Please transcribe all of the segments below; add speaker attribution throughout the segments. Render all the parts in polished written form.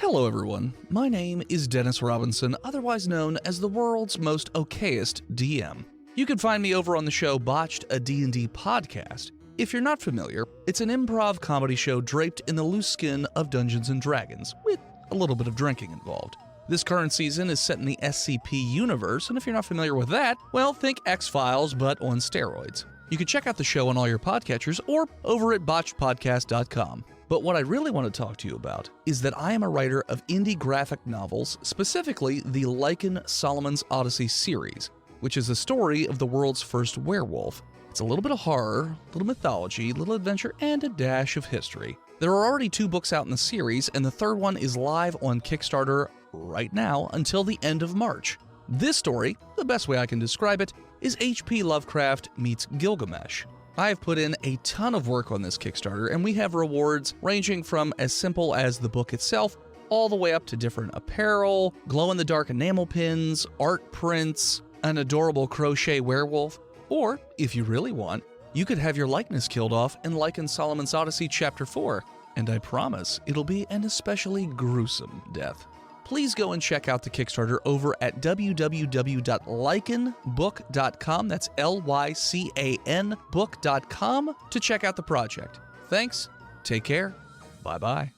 Speaker 1: Hello everyone, my name is Dennis Robinson, otherwise known as the world's most okayest DM. You can find me over on the show Botched, a D&D podcast. If you're not familiar, it's an improv comedy show draped in the loose skin of Dungeons & Dragons, with a little bit of drinking involved. This current season is set in the SCP universe, and if you're not familiar with that, well, think X-Files, but on steroids. You can check out the show on all your podcatchers or over at botchedpodcast.com. But what I really want to talk to you about is that I am a writer of indie graphic novels, specifically the Lycan Solomon's Odyssey series, which is the story of the world's first werewolf. It's a little bit of horror, a little mythology, a little adventure, and a dash of history. There are already 2 books out in the series, and the third one is live on Kickstarter right now until the end of March. This story, the best way I can describe it, is H.P. Lovecraft meets Gilgamesh. I have put in a ton of work on this Kickstarter, and we have rewards ranging from as simple as the book itself, all the way up to different apparel, glow-in-the-dark enamel pins, art prints, an adorable crochet werewolf, or, if you really want, you could have your likeness killed off in Lycan Solomon's Odyssey Chapter 4, and I promise it'll be an especially gruesome death. Please go and check out the Kickstarter over at www.lycanbook.com, that's Lycan book.com, to check out the project. Thanks, take care, bye-bye.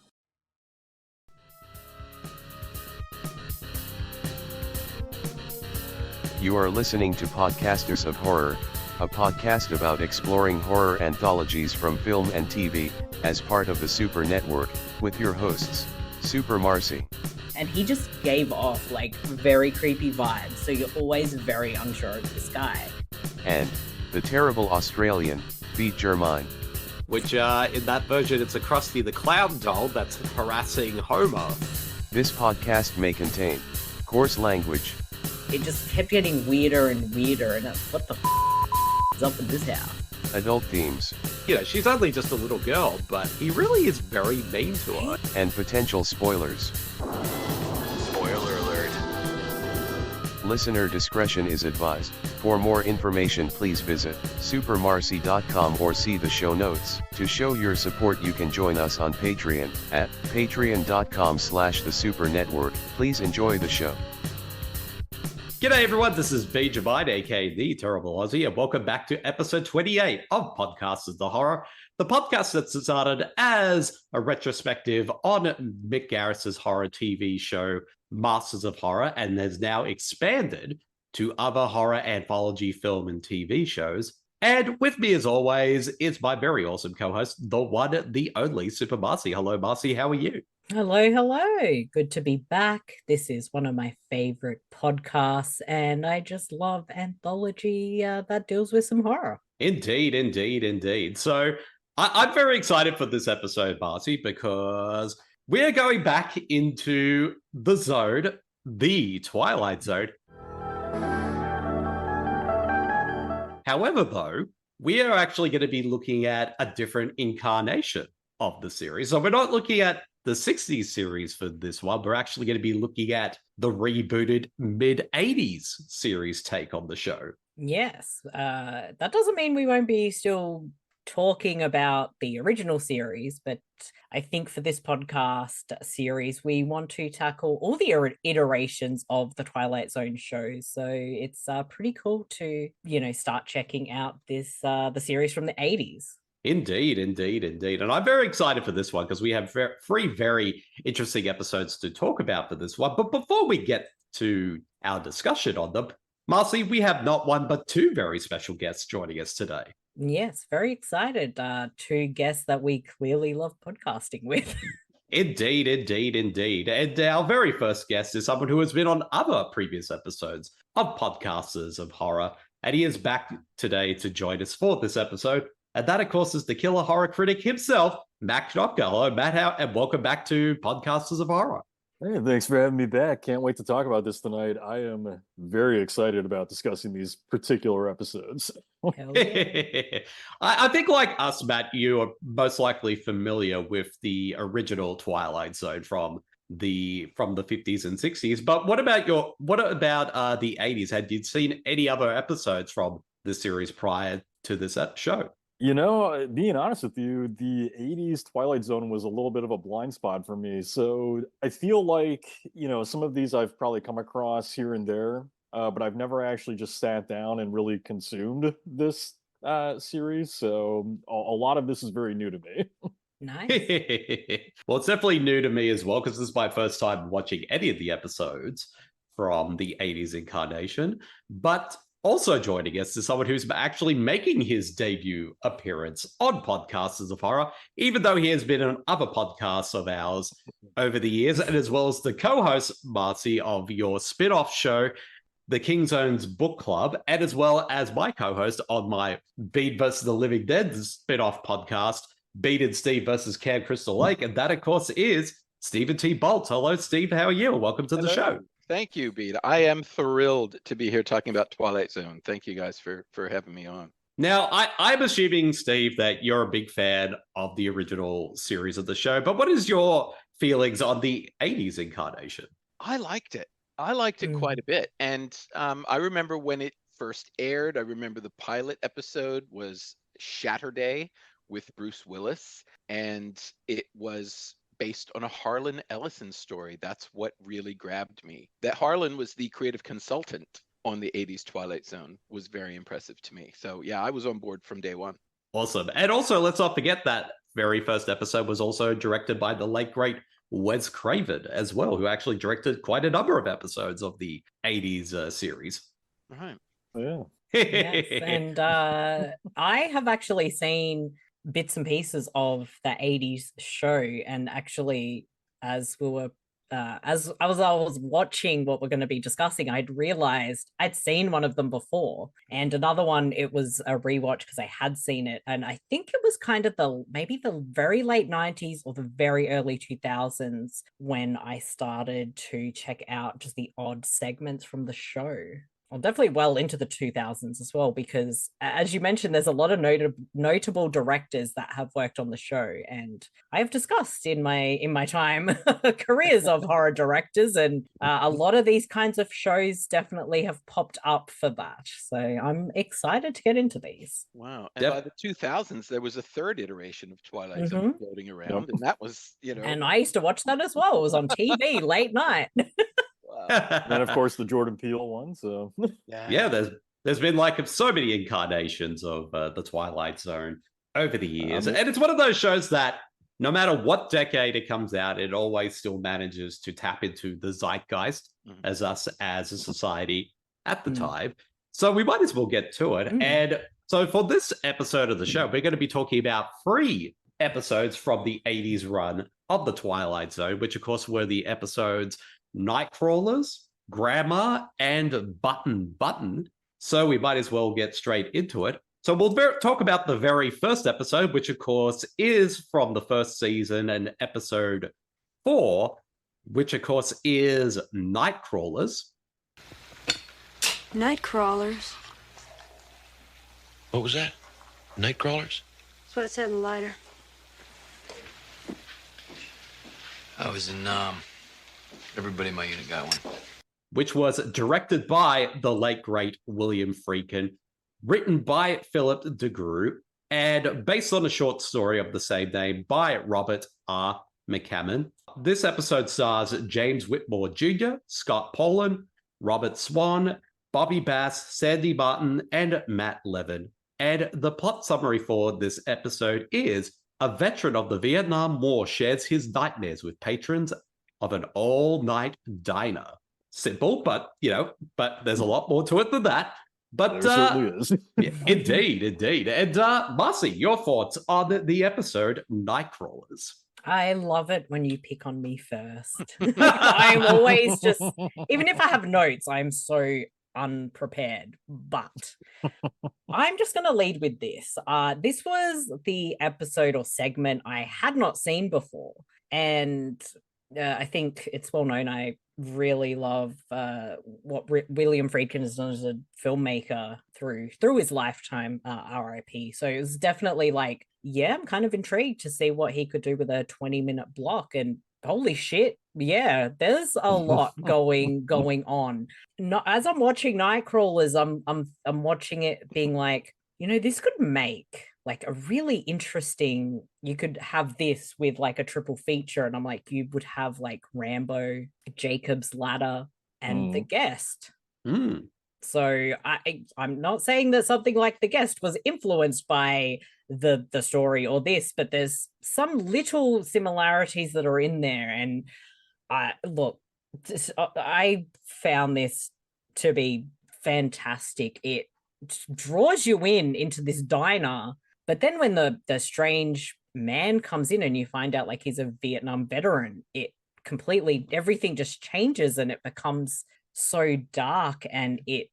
Speaker 2: You are listening to Podcasters of Horror, a podcast about exploring horror anthologies from film and TV, as part of the Super Network, with your hosts, Super Marcey.
Speaker 3: And he just gave off like very creepy vibes, so you're always very unsure of this guy.
Speaker 2: And the terrible Australian, Jermyn.
Speaker 4: Which, in that version, it's a Krusty the Clown doll that's harassing Homer.
Speaker 2: This podcast may contain coarse language.
Speaker 3: It just kept getting weirder and weirder, and what the is up with this house?
Speaker 2: Adult themes.
Speaker 4: You know, she's only just a little girl, but he really is very mean to her.
Speaker 2: And potential spoilers.
Speaker 4: Spoiler alert.
Speaker 2: Listener discretion is advised. For more information, please visit supermarcy.com or see the show notes. To show your support, you can join us on Patreon at patreon.com/thesupernetwork. Please enjoy the show.
Speaker 4: G'day everyone, this is Jermyn, aka The Terrible Aussie, and welcome back to episode 28 of Podcasters of Horror, the podcast that started as a retrospective on Mick Garris's horror TV show, Masters of Horror, and has now expanded to other horror anthology film and TV shows. And with me, as always, is my very awesome co-host, the one, the only Super Marcey. Hello, Marcey, how are you?
Speaker 3: Hello. Good to be back. This is one of my favorite podcasts, and I just love anthology that deals with some horror.
Speaker 4: Indeed. So I'm very excited for this episode, Marcey, because we're going back into the zone, the Twilight Zone. However, though, we are actually going to be looking at a different incarnation of the series. So we're not looking at the 60s series for this one. We're actually going to be looking at the rebooted mid-80s series take on the show.
Speaker 3: Yes, that doesn't mean we won't be still talking about the original series, but I think for this podcast series, we want to tackle all the iterations of the Twilight Zone shows. So it's pretty cool to, start checking out this the series from the 80s.
Speaker 4: Indeed. And I'm very excited for this one because we have 3 very interesting episodes to talk about for this one. But before we get to our discussion on them, Marcey, we have not one but 2 very special guests joining us today.
Speaker 3: Yes, very excited. 2 guests that we clearly love podcasting with.
Speaker 4: Indeed. And our very first guest is someone who has been on other previous episodes of Podcasters of Horror. And he is back today to join us for this episode. And that, of course, is the killer horror critic himself, Matt Konopka. Hello, Matt, and welcome back to Podcasters of Horror.
Speaker 5: Hey, thanks for having me back. Can't wait to talk about this tonight. I am very excited about discussing these particular episodes.
Speaker 4: I think, like us, Matt, you are most likely familiar with the original Twilight Zone from the 50s and 60s. But what about the 80s? Had you seen any other episodes from the series prior to this show?
Speaker 5: Being honest with you, the 80s Twilight Zone was a little bit of a blind spot for me. So I feel like, some of these I've probably come across here and there, but I've never actually just sat down and really consumed this series. So a lot of this is very new to me.
Speaker 3: Nice.
Speaker 4: Well, it's definitely new to me as well, because this is my first time watching any of the episodes from the 80s incarnation. But also joining us is someone who's actually making his debut appearance on Podcasters of Horror, even though he has been on other podcasts of ours over the years, and as well as the co-host, Marcey, of your spin-off show, the King Zone's Book Club, and as well as my co-host on my Bede versus the Living Dead spin-off podcast, Bede and Steve versus Camp Crystal Lake, and that, of course, is Stephen T. Boltz. Hello, Steve. How are you? Welcome to the show.
Speaker 6: Thank you, Bede. I am thrilled to be here talking about Twilight Zone. Thank you guys for having me on.
Speaker 4: Now, I'm assuming, Steve, that you're a big fan of the original series of the show, but what is your feelings on the 80s incarnation?
Speaker 6: I liked it. I liked it quite a bit. And I remember when it first aired, I remember the pilot episode was Shatterday with Bruce Willis, and it was based on a Harlan Ellison story. That's what really grabbed me. That Harlan was the creative consultant on the 80s Twilight Zone was very impressive to me. So yeah, I was on board from day one.
Speaker 4: Awesome. And also, let's not forget that very first episode was also directed by the late, great Wes Craven as well, who actually directed quite a number of episodes of the 80s series.
Speaker 6: Right.
Speaker 5: Yeah.
Speaker 3: Yes, and I have actually seen bits and pieces of that 80s show, and actually as we were as I was watching what we're going to be discussing, I'd realized I'd seen one of them before, and another one, it was a rewatch because I had seen it, and I think it was kind of maybe the very late 90s or the very early 2000s when I started to check out just the odd segments from the show. Well, definitely well into the 2000s as well, because as you mentioned, there's a lot of notable directors that have worked on the show, and I have discussed in my time careers of horror directors, and a lot of these kinds of shows definitely have popped up for that. So I'm excited to get into these.
Speaker 6: Wow. And by the 2000s, there was a third iteration of Twilight Zone floating around, and that was,
Speaker 3: And I used to watch that as well. It was on TV late night.
Speaker 5: And then, of course, the Jordan Peele one. So
Speaker 4: yeah, there's been like so many incarnations of the Twilight Zone over the years, and it's one of those shows that no matter what decade it comes out, it always still manages to tap into the zeitgeist as us as a society at the time. So we might as well get to it. And so for this episode of the show, we're going to be talking about 3 episodes from the 80s run of the Twilight Zone, which of course were the episodes Nightcrawlers, Gramma, and Button. So we might as well get straight into it. So we'll talk about the very first episode, which of course is from the first season, and episode 4, which of course is Nightcrawlers.
Speaker 7: Nightcrawlers?
Speaker 8: What was that? Nightcrawlers?
Speaker 7: That's what it said in the lighter.
Speaker 8: I was in, everybody in my unit got one.
Speaker 4: Which was directed by the late, great William Friedkin, written by Philip DeGroot, and based on a short story of the same name by Robert R. McCammon. This episode stars James Whitmore Jr., Scott Poland, Robert Swan, Bobby Bass, Sandy Martin, and Matt Levin. And the plot summary for this episode is: a veteran of the Vietnam War shares his nightmares with patrons of an all-night diner. Simple, but there's a lot more to it than that. But
Speaker 5: there certainly is.
Speaker 4: Yeah, indeed. And Marcey, your thoughts on the episode Nightcrawlers?
Speaker 3: I love it when you pick on me first. I'm always just, even if I have notes, I'm so unprepared, but I'm just going to lead with this. This was the episode or segment I had not seen before, and I think it's well known I really love what William Friedkin has done as a filmmaker through his lifetime, RIP. So it was definitely like, yeah, I'm kind of intrigued to see what he could do with a 20-minute block, and holy shit, yeah, there's a lot going on. Not, as I'm watching Nightcrawlers, I'm watching it being like, this could make like a really interesting, you could have this with like a triple feature, and I'm like, you would have like Rambo, Jacob's Ladder, and The Guest. So I'm not saying that something like The Guest was influenced by the story or this, but there's some little similarities that are in there. And I found this to be fantastic. It draws you into this diner, but then when the strange man comes in and you find out like he's a Vietnam veteran, it completely, everything just changes and it becomes so dark, and it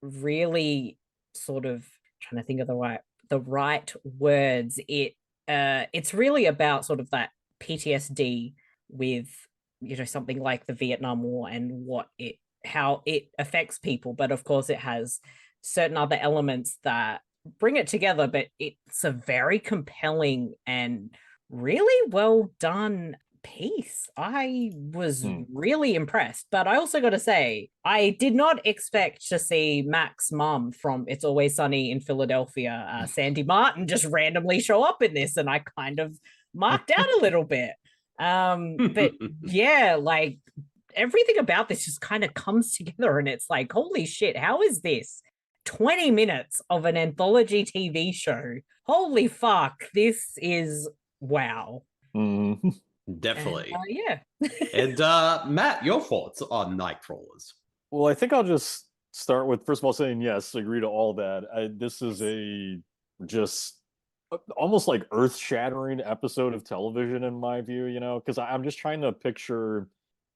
Speaker 3: really sort of, trying to think of the right words, it's really about sort of that PTSD with, you know, something like the Vietnam War and how it affects people. But of course it has certain other elements that bring it together, but it's a very compelling and really well done piece. I was really impressed, but I also got to say, I did not expect to see Mac's mum from It's Always Sunny in Philadelphia, Sandy Martin, just randomly show up in this, and I kind of marked out a little bit. But yeah, like everything about this just kind of comes together, and it's like, holy shit, how is this 20 minutes of an anthology TV show? Holy fuck, this is wow.
Speaker 4: Definitely.
Speaker 3: Yeah.
Speaker 4: And Matt, your thoughts on Nightcrawlers?
Speaker 5: Well, I think I'll just start with, first of all, saying yes, agree to all that. This is a just almost like earth-shattering episode of television in my view, you know, because I'm just trying to picture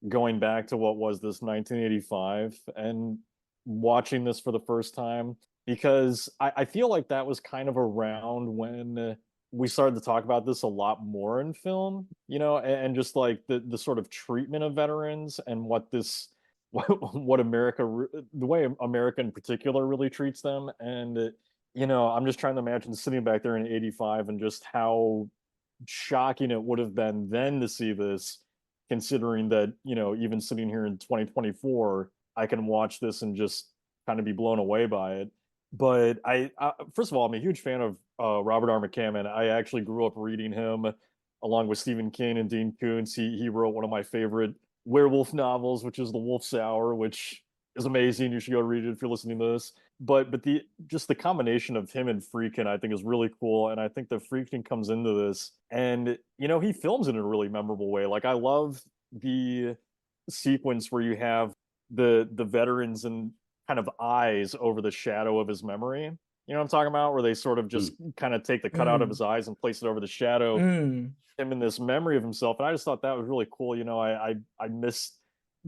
Speaker 5: going back to what was this 1985 and watching this for the first time, because I feel like that was kind of around when we started to talk about this a lot more in film, you know, and just like the sort of treatment of veterans and what America, the way America in particular really treats them. And, you know, I'm just trying to imagine sitting back there in 85 and just how shocking it would have been then to see this, considering that, you know, even sitting here in 2024, I can watch this and just kind of be blown away by it. But I first of all, I'm a huge fan of Robert R. McCammon. I actually grew up reading him along with Stephen King and Dean Koontz. He wrote one of my favorite werewolf novels, which is The Wolf's Hour, which is amazing. You should go read it if you're listening to this. But the combination of him and Friedkin, I think, is really cool. And I think that Friedkin comes into this and, you know, he films it in a really memorable way. Like, I love the sequence where you have the veterans and kind of eyes over the shadow of his memory. You know what I'm talking about? Where they sort of just kind of take the cutout of his eyes and place it over the shadow, him in this memory of himself. And I just thought that was really cool. You know, I miss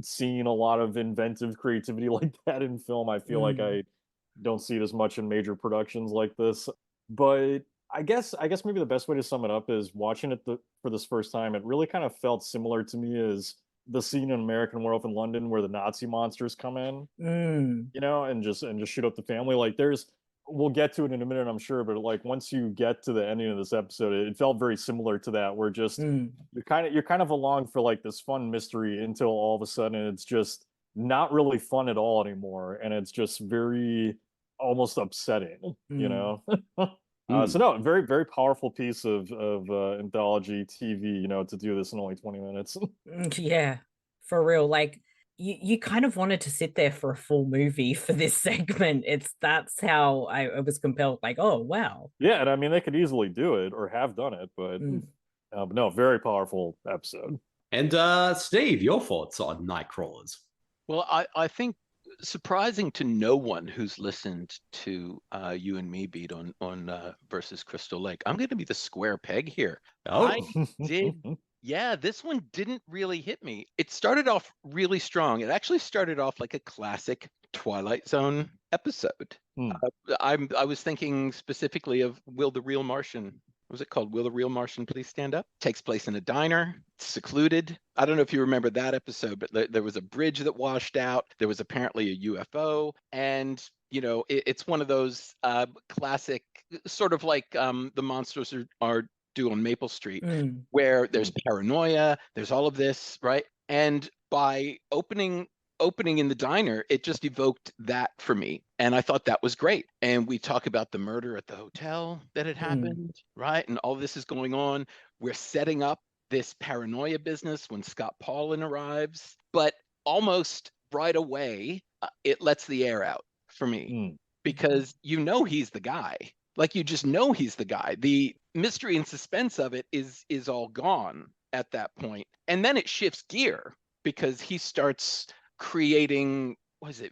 Speaker 5: seeing a lot of inventive creativity like that in film. I feel like I don't see it as much in major productions like this. But I guess maybe the best way to sum it up is watching it for this first time, it really kind of felt similar to me as the scene in American Werewolf in London where the Nazi monsters come in, you know, and just shoot up the family. Like, we'll get to it in a minute, I'm sure, but like once you get to the ending of this episode, it felt very similar to that, where just you're kind of along for like this fun mystery until all of a sudden it's just not really fun at all anymore, and it's just very almost upsetting, you know. So no, very, very powerful piece of anthology TV, you know, to do this in only 20 minutes.
Speaker 3: Yeah, for real. Like, you kind of wanted to sit there for a full movie for this segment. That's how I was compelled. Like, oh wow. Yeah,
Speaker 5: and I mean, they could easily do it or have done it, but no, very powerful episode.
Speaker 4: And Steve, your thoughts on Nightcrawlers?
Speaker 6: Well, I think, surprising to no one who's listened to you and me, Bede, on versus Crystal Lake, I'm going to be the square peg here. I did. Yeah, this one didn't really hit me. It started off really strong. It actually started off like a classic Twilight Zone episode. I was thinking specifically of Will the Real Martian, was it called Will the Real Martian Please Stand Up? Takes place in a diner, secluded. I don't know if you remember that episode, but there was a bridge that washed out. There was apparently a UFO. And, you know, it's one of those classic, sort of like the monsters are do on Maple Street, where there's paranoia, there's all of this, right? And by opening opening in the diner, it just evoked that for me. And I thought that was great. And we talk about the murder at the hotel that had happened, right? And all this is going on. We're setting up this paranoia business when Scott Paulin arrives. But almost right away, it lets the air out for me because you know he's the guy. Like, you just know he's the guy. The mystery and suspense of it is all gone at that point. And then it shifts gear because he starts creating,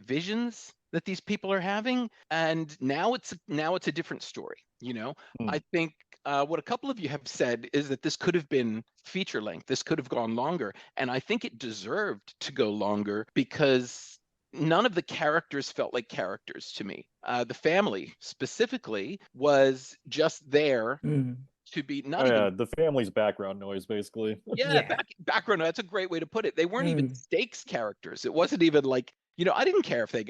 Speaker 6: visions that these people are having. And now it's a different story, you know? I think what a couple of you have said is that this could have been feature length. This could have gone longer. And I think it deserved to go longer because none of the characters felt like characters to me. The family specifically was just there to be
Speaker 5: the family's background noise, basically.
Speaker 6: Background. That's a great way to put it. They weren't even stakes characters. It wasn't even like, you know, I didn't care if they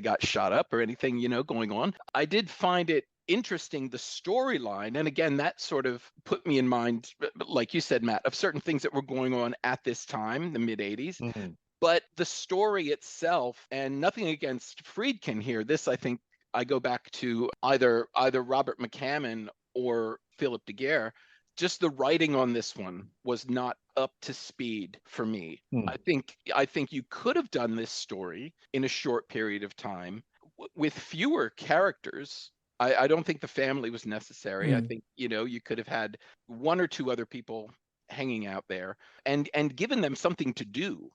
Speaker 6: got shot up or anything, you know, going on. I did find it interesting, the storyline. And again, that sort of put me in mind, like you said, Matt, of certain things that were going on at this time, the mid 80s. But the story itself, and nothing against Friedkin here. This, I think, I go back to either Robert McCammon or Philip de Geer. Just the writing on this one was not up to speed for me. I think you could have done this story in a short period of time with fewer characters. I don't think the family was necessary. I think, you know, you could have had one or two other people hanging out there and given them something to do.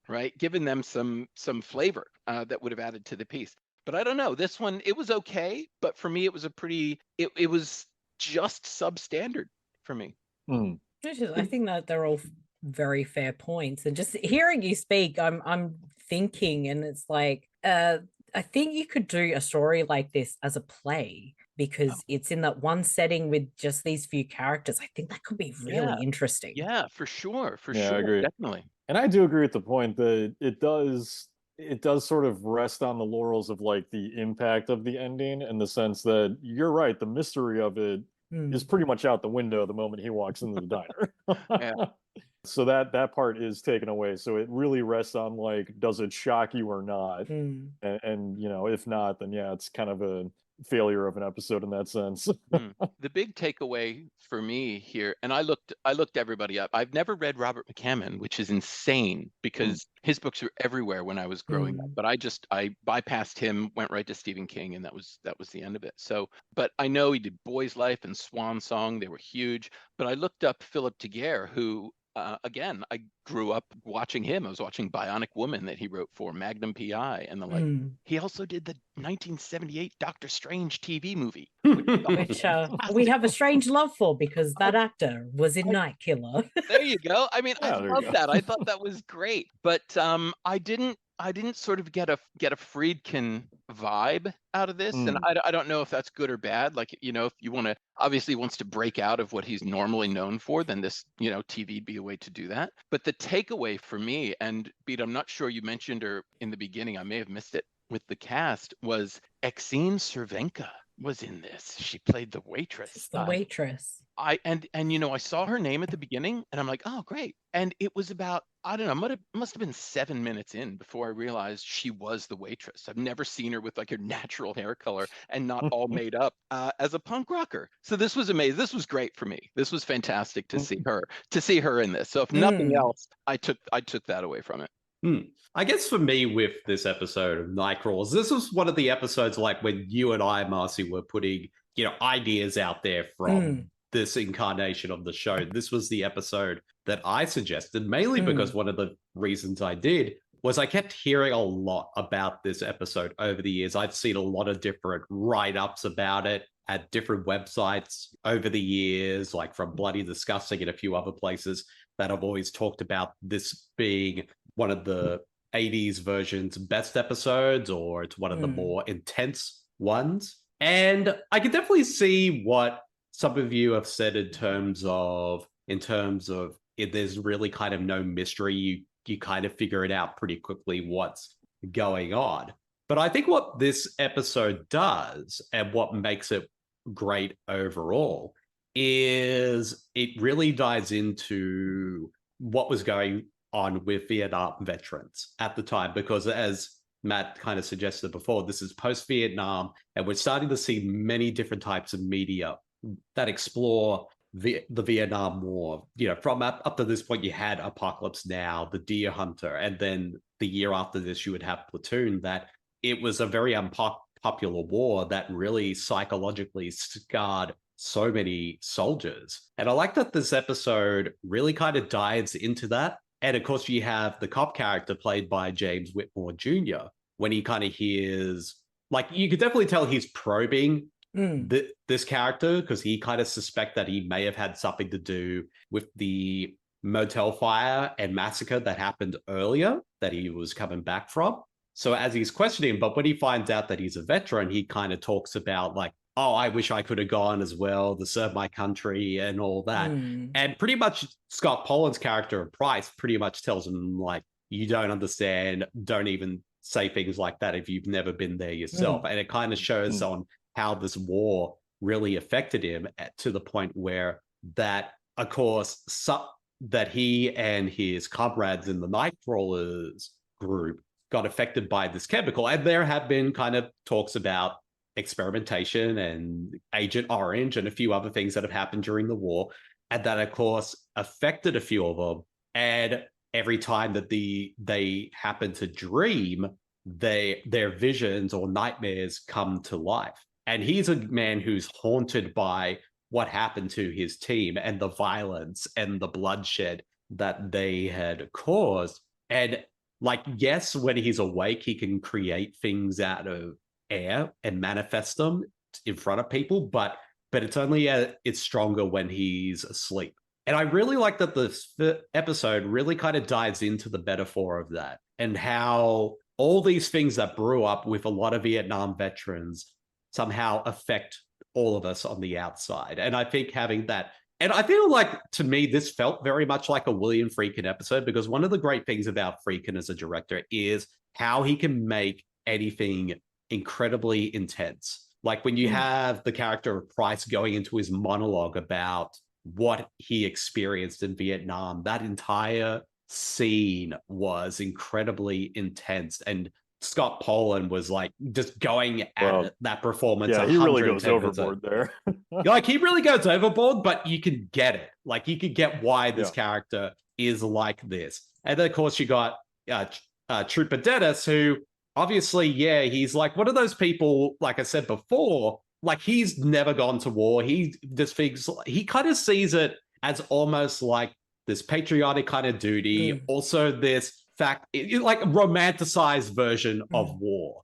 Speaker 6: Right, giving them some flavor that would have added to the piece. But I don't know, this one, it was okay, but for me it was it was just substandard for me.
Speaker 3: I think that they're all very fair points, and just hearing you speak, I'm thinking, and it's like I think you could do a story like this as a play because it's in that one setting with just these few characters. I think that could be really interesting.
Speaker 6: Yeah, for sure.
Speaker 5: I agree.
Speaker 6: Definitely.
Speaker 5: And I do agree with the point that it does sort of rest on the laurels of like the impact of the ending, in the sense that you're right, the mystery of it is pretty much out the window the moment he walks into the diner. So that part is taken away. So it really rests on like, does it shock you or not? And you know, if not, then it's kind of a failure of an episode in that sense.
Speaker 6: The big takeaway for me here, and I looked everybody up. I've never read Robert McCammon, which is insane because his books were everywhere when I was growing up. But I bypassed him, went right to Stephen King, and that was the end of it. So, but I know he did Boy's Life and Swan Song. They were huge. But I looked up Philip de Geer, who again, I grew up watching him. I was watching Bionic Woman that he wrote for Magnum PI and the like. He also did the 1978 Doctor Strange TV movie,
Speaker 3: which we have a strange love for because that actor was in Night Killer.
Speaker 6: There you go. I mean, I love that. I thought that was great, but I didn't sort of get a Friedkin vibe out of this, and I don't know if that's good or bad. Like, you know, if you want to, obviously wants to break out of what he's normally known for, then this, you know, TV be a way to do that. But the takeaway for me, and Bede, I'm not sure you mentioned or in the beginning, I may have missed it with the cast, was Exene Cervenka was in this. She played the waitress.
Speaker 3: It's the waitress.
Speaker 6: And you know, I saw her name at the beginning and I'm like, oh, great. And it was about, I don't know, must have been 7 minutes in before I realized she was the waitress. I've never seen her with like her natural hair color and not all made up as a punk rocker. So this was amazing. This was great for me. This was fantastic to see her in this. So if nothing else, I took that away from it.
Speaker 4: I guess for me with this episode of Nightcrawlers, this was one of the episodes like when you and I, Marcy, were putting, you know, ideas out there from this incarnation of the show. This was the episode that I suggested, mainly because one of the reasons I did was I kept hearing a lot about this episode over the years. I've seen a lot of different write-ups about it at different websites over the years, like from Bloody Disgusting and a few other places that have always talked about this being one of the 80s version's best episodes, or it's one of the more intense ones. And I can definitely see what some of you have said in terms of if there's really kind of no mystery, you kind of figure it out pretty quickly what's going on. But I think what this episode does and what makes it great overall is it really dives into what was going on with Vietnam veterans at the time, because as Matt kind of suggested before, this is post-Vietnam, and we're starting to see many different types of media that explore the Vietnam War. You know, from up to this point, you had Apocalypse Now, The Deer Hunter, and then the year after this, you would have Platoon. That it was a very unpopular war that really psychologically scarred so many soldiers. And I like that this episode really kind of dives into that. And of course, you have the cop character played by James Whitmore Jr. when he kind of hears, like, you could definitely tell he's probing this character, because he kind of suspect that he may have had something to do with the motel fire and massacre that happened earlier that he was coming back from. So as he's questioning, but when he finds out that he's a veteran, he kind of talks about like, oh, I wish I could have gone as well to serve my country and all that. And pretty much Scott Poland's character, Price, pretty much tells him, like, you don't understand, don't even say things like that if you've never been there yourself. And it kind of shows on how this war really affected him to the point where that, of course, that he and his comrades in the Nightcrawlers group got affected by this chemical. And there have been kind of talks about experimentation and Agent Orange and a few other things that have happened during the war, and that, of course, affected a few of them. And every time that they happen to dream, their visions or nightmares come to life. And he's a man who's haunted by what happened to his team and the violence and the bloodshed that they had caused. And like, yes, when he's awake, he can create things out of air and manifest them in front of people, but it's only it's stronger when he's asleep. And I really like that this episode really kind of dives into the metaphor of that, and how all these things that brew up with a lot of Vietnam veterans somehow affect all of us on the outside. And I think having that, and I feel like, to me, this felt very much like a William Friedkin episode, because one of the great things about Friedkin as a director is how he can make anything incredibly intense. Like when you have the character of Price going into his monologue about what he experienced in Vietnam, that entire scene was incredibly intense. And Scott Poland was like just going at that performance.
Speaker 5: Yeah, he really goes overboard there.
Speaker 4: Like, he really goes overboard, but you can get it. Like, you can get why this character is like this. And then, of course, you got Trooper Dennis, who obviously, he's like one of those people, like I said before, like, he's never gone to war. He just thinks, he kind of sees it as almost like this patriotic kind of duty. Also, this fact, like, romanticized version of war.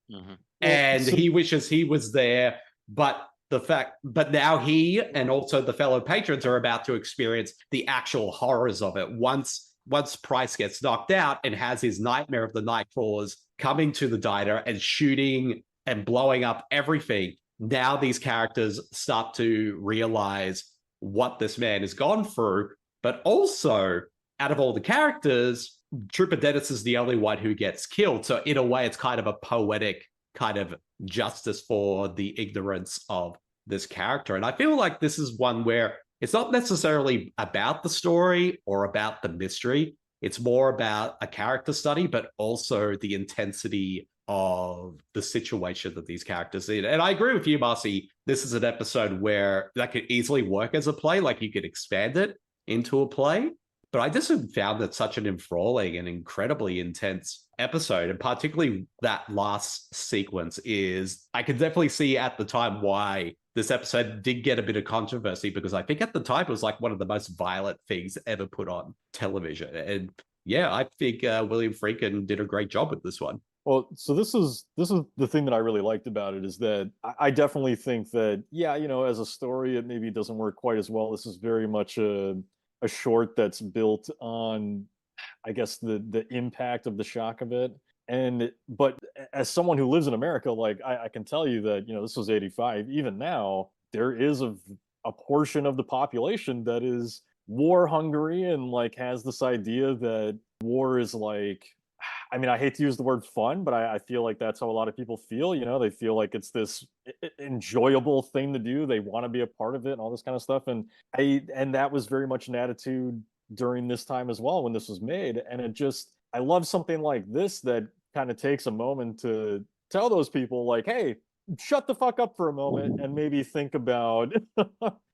Speaker 4: And he wishes he was there, but now he and also the fellow patrons are about to experience the actual horrors of it. Once Price gets knocked out and has his nightmare of the Nightcrawlers coming to the diner and shooting and blowing up everything, now these characters start to realize what this man has gone through. But also, out of all the characters, Trooper Dennis is the only one who gets killed. So in a way, it's kind of a poetic kind of justice for the ignorance of this character. And I feel like this is one where it's not necessarily about the story or about the mystery. It's more about a character study, but also the intensity of the situation that these characters are in. And I agree with you, Marcy. This is an episode where that could easily work as a play, like you could expand it into a play. But I just found that such an enthralling and incredibly intense episode. And particularly that last sequence is, I could definitely see at the time why this episode did get a bit of controversy, because I think at the time it was like one of the most violent things ever put on television. And I think William Friedkin did a great job with this one.
Speaker 5: Well, so this is the thing that I really liked about it, is that I definitely think that, as a story, it maybe doesn't work quite as well. This is very much a short that's built on, I guess, the impact of the shock of it. But as someone who lives in America, like, I can tell you that, this was 85. Even now, there is a portion of the population that is war hungry and like has this idea that war is like, I mean, I hate to use the word fun, but I feel like that's how a lot of people feel. They feel like it's this enjoyable thing to do. They want to be a part of it and all this kind of stuff. And that was very much an attitude during this time as well when this was made. And I love something like this that kind of takes a moment to tell those people like, hey, shut the fuck up for a moment and maybe think about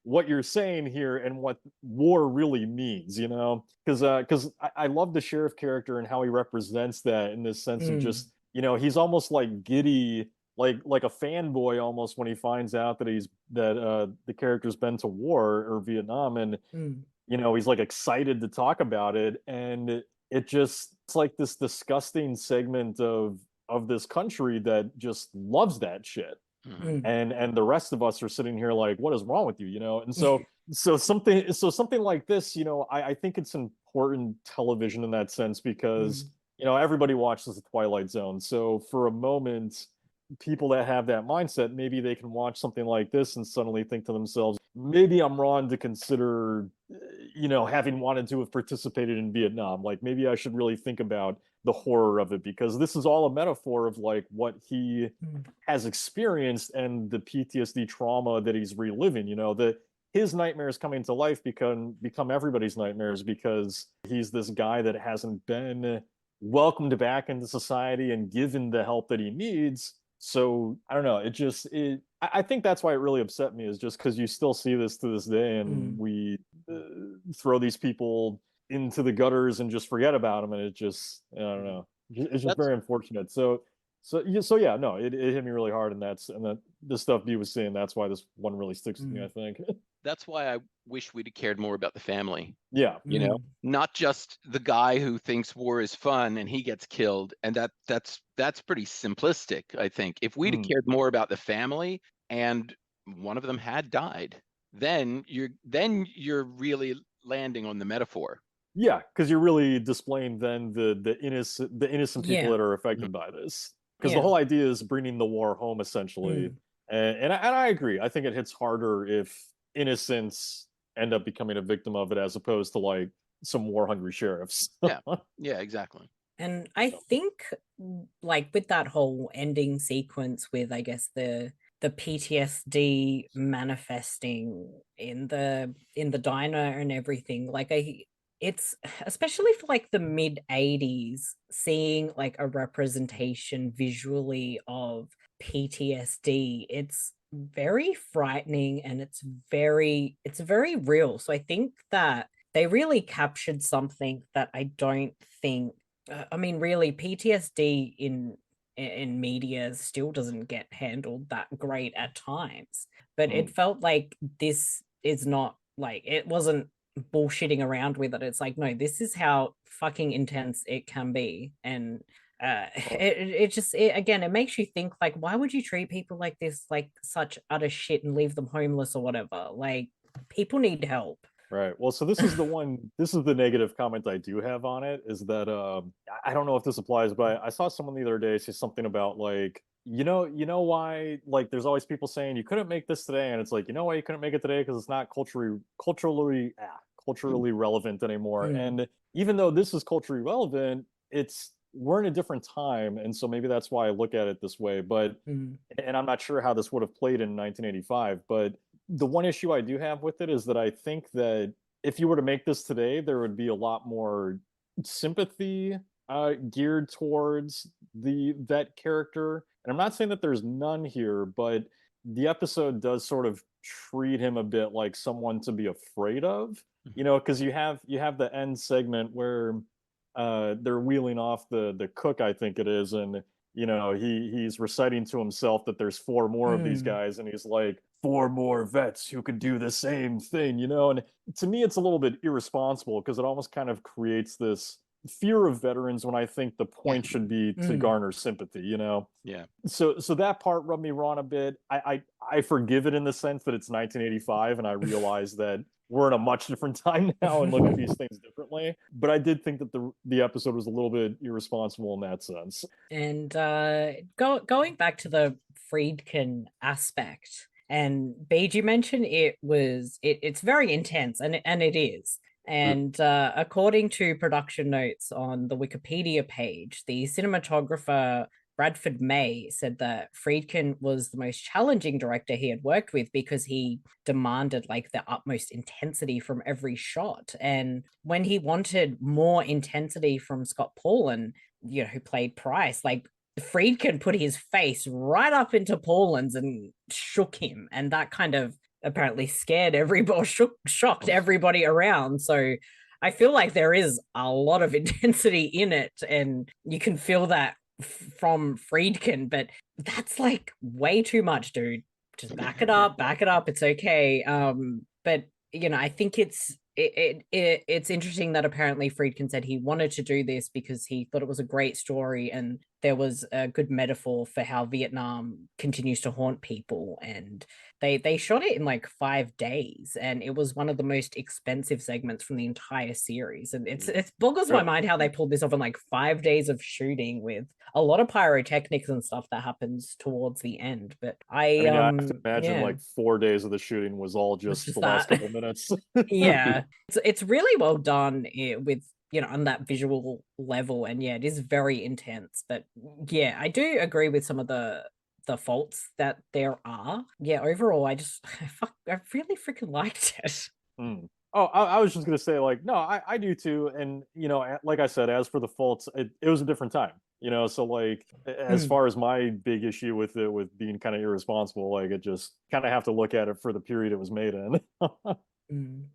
Speaker 5: what you're saying here and what war really means, because I love the sheriff character and how he represents that in this sense of just, he's almost like giddy, like a fanboy almost when he finds out that the character's been to war or Vietnam, and he's like excited to talk about it, and it's like this disgusting segment of this country that just loves that shit. And the rest of us are sitting here like, what is wrong with you, and so something like this, I think it's important television in that sense because everybody watches the Twilight Zone, so for a moment people that have that mindset, maybe they can watch something like this and suddenly think to themselves, maybe I'm wrong to consider, having wanted to have participated in Vietnam. Like maybe I should really think about the horror of it, because this is all a metaphor of like what he has experienced and the PTSD trauma that he's reliving, that his nightmares coming to life become everybody's nightmares because he's this guy that hasn't been welcomed back into society and given the help that he needs. So I don't know. I think that's why it really upset me, is just because you still see this to this day, and we throw these people into the gutters and just forget about them, and I don't know. It's just very unfortunate. So yeah, no, it hit me really hard, and the stuff B was saying, that's why this one really sticks with me, I think.
Speaker 6: That's why I wish we'd have cared more about the family.
Speaker 5: Yeah.
Speaker 6: Not just the guy who thinks war is fun and he gets killed. And that's pretty simplistic, I think. If we'd have cared more about the family and one of them had died, then you're really landing on the metaphor.
Speaker 5: Yeah, because you're really displaying then the innocent people that are affected by this. Because the whole idea is bringing the war home, essentially. And I agree. I think it hits harder if innocents end up becoming a victim of it, as opposed to like some war-hungry sheriffs.
Speaker 6: Yeah, exactly.
Speaker 3: And I think, like, with that whole ending sequence with, I guess, the PTSD manifesting in the diner and everything, like, it's especially for like the mid 80s, seeing like a representation visually of PTSD, it's very frightening and it's very real. So I think that they really captured something that I don't think really PTSD in media still doesn't get handled that great at times, but it felt like this is not, like, it wasn't bullshitting around with it. It's like, no, this is how fucking intense it can be. And it makes you think, like, why would you treat people like this, like such utter shit, and leave them homeless or whatever? Like, people need help.
Speaker 5: Right. Well, so this is the negative comment I do have on it, is that I don't know if this applies, but I saw someone the other day say something about like, you know why, like, there's always people saying you couldn't make this today, and it's like, you know why you couldn't make it today? Because it's not culturally relevant anymore. And even though this is culturally relevant, we're in a different time, and so maybe that's why I look at it this way. But and I'm not sure how this would have played in 1985, but the one issue I do have with it is that I think that if you were to make this today, there would be a lot more sympathy geared towards that character. And I'm not saying that there's none here, but the episode does sort of treat him a bit like someone to be afraid of, because you have the end segment where they're wheeling off the cook, I think it is, and he's reciting to himself that there's 4 more of these guys, and he's like, 4 more vets who could do the same thing, and to me it's a little bit irresponsible, because it almost kind of creates this fear of veterans when I think the point should be to garner sympathy,
Speaker 6: Yeah.
Speaker 5: So that part rubbed me wrong a bit. I forgive it in the sense that it's 1985, and I realize that we're in a much different time now and look at these things differently. But I did think that the episode was a little bit irresponsible in that sense.
Speaker 3: And going back to the Friedkin aspect, and Bede, you mentioned it's very intense, and it is. And according to production notes on the Wikipedia page, the cinematographer Bradford May said that Friedkin was the most challenging director he had worked with because he demanded like the utmost intensity from every shot. And when he wanted more intensity from Scott Paulin, you know, who played Price, like Friedkin put his face right up into Paulin's and shook him. And that kind of apparently scared everybody, shocked everybody around. So I feel like there is a lot of intensity in it, and you can feel that from Friedkin, but that's like way too much, dude. Just back it up, it's okay. But you know, I think it's interesting that apparently Friedkin said he wanted to do this because he thought it was a great story and there was a good metaphor for how Vietnam continues to haunt people. And they shot it in like 5 days, and it was one of the most expensive segments from the entire series. And it boggles my mind how they pulled this off in like 5 days of shooting with a lot of pyrotechnics and stuff that happens towards the end. But I
Speaker 5: have to imagine like 4 days of the shooting was all just the last couple minutes.
Speaker 3: Yeah, it's really well done with, you know, on that visual level, and yeah, it is very intense. But yeah, I do agree with some of the faults that there are. Yeah, overall, I really freaking liked it.
Speaker 5: Oh, I was just gonna say, like, no, I do too. And you know, like I said, as for the faults, it was a different time. You know, so like as far as my big issue with it, with being kind of irresponsible, like it just kind of have to look at it for the period it was made in.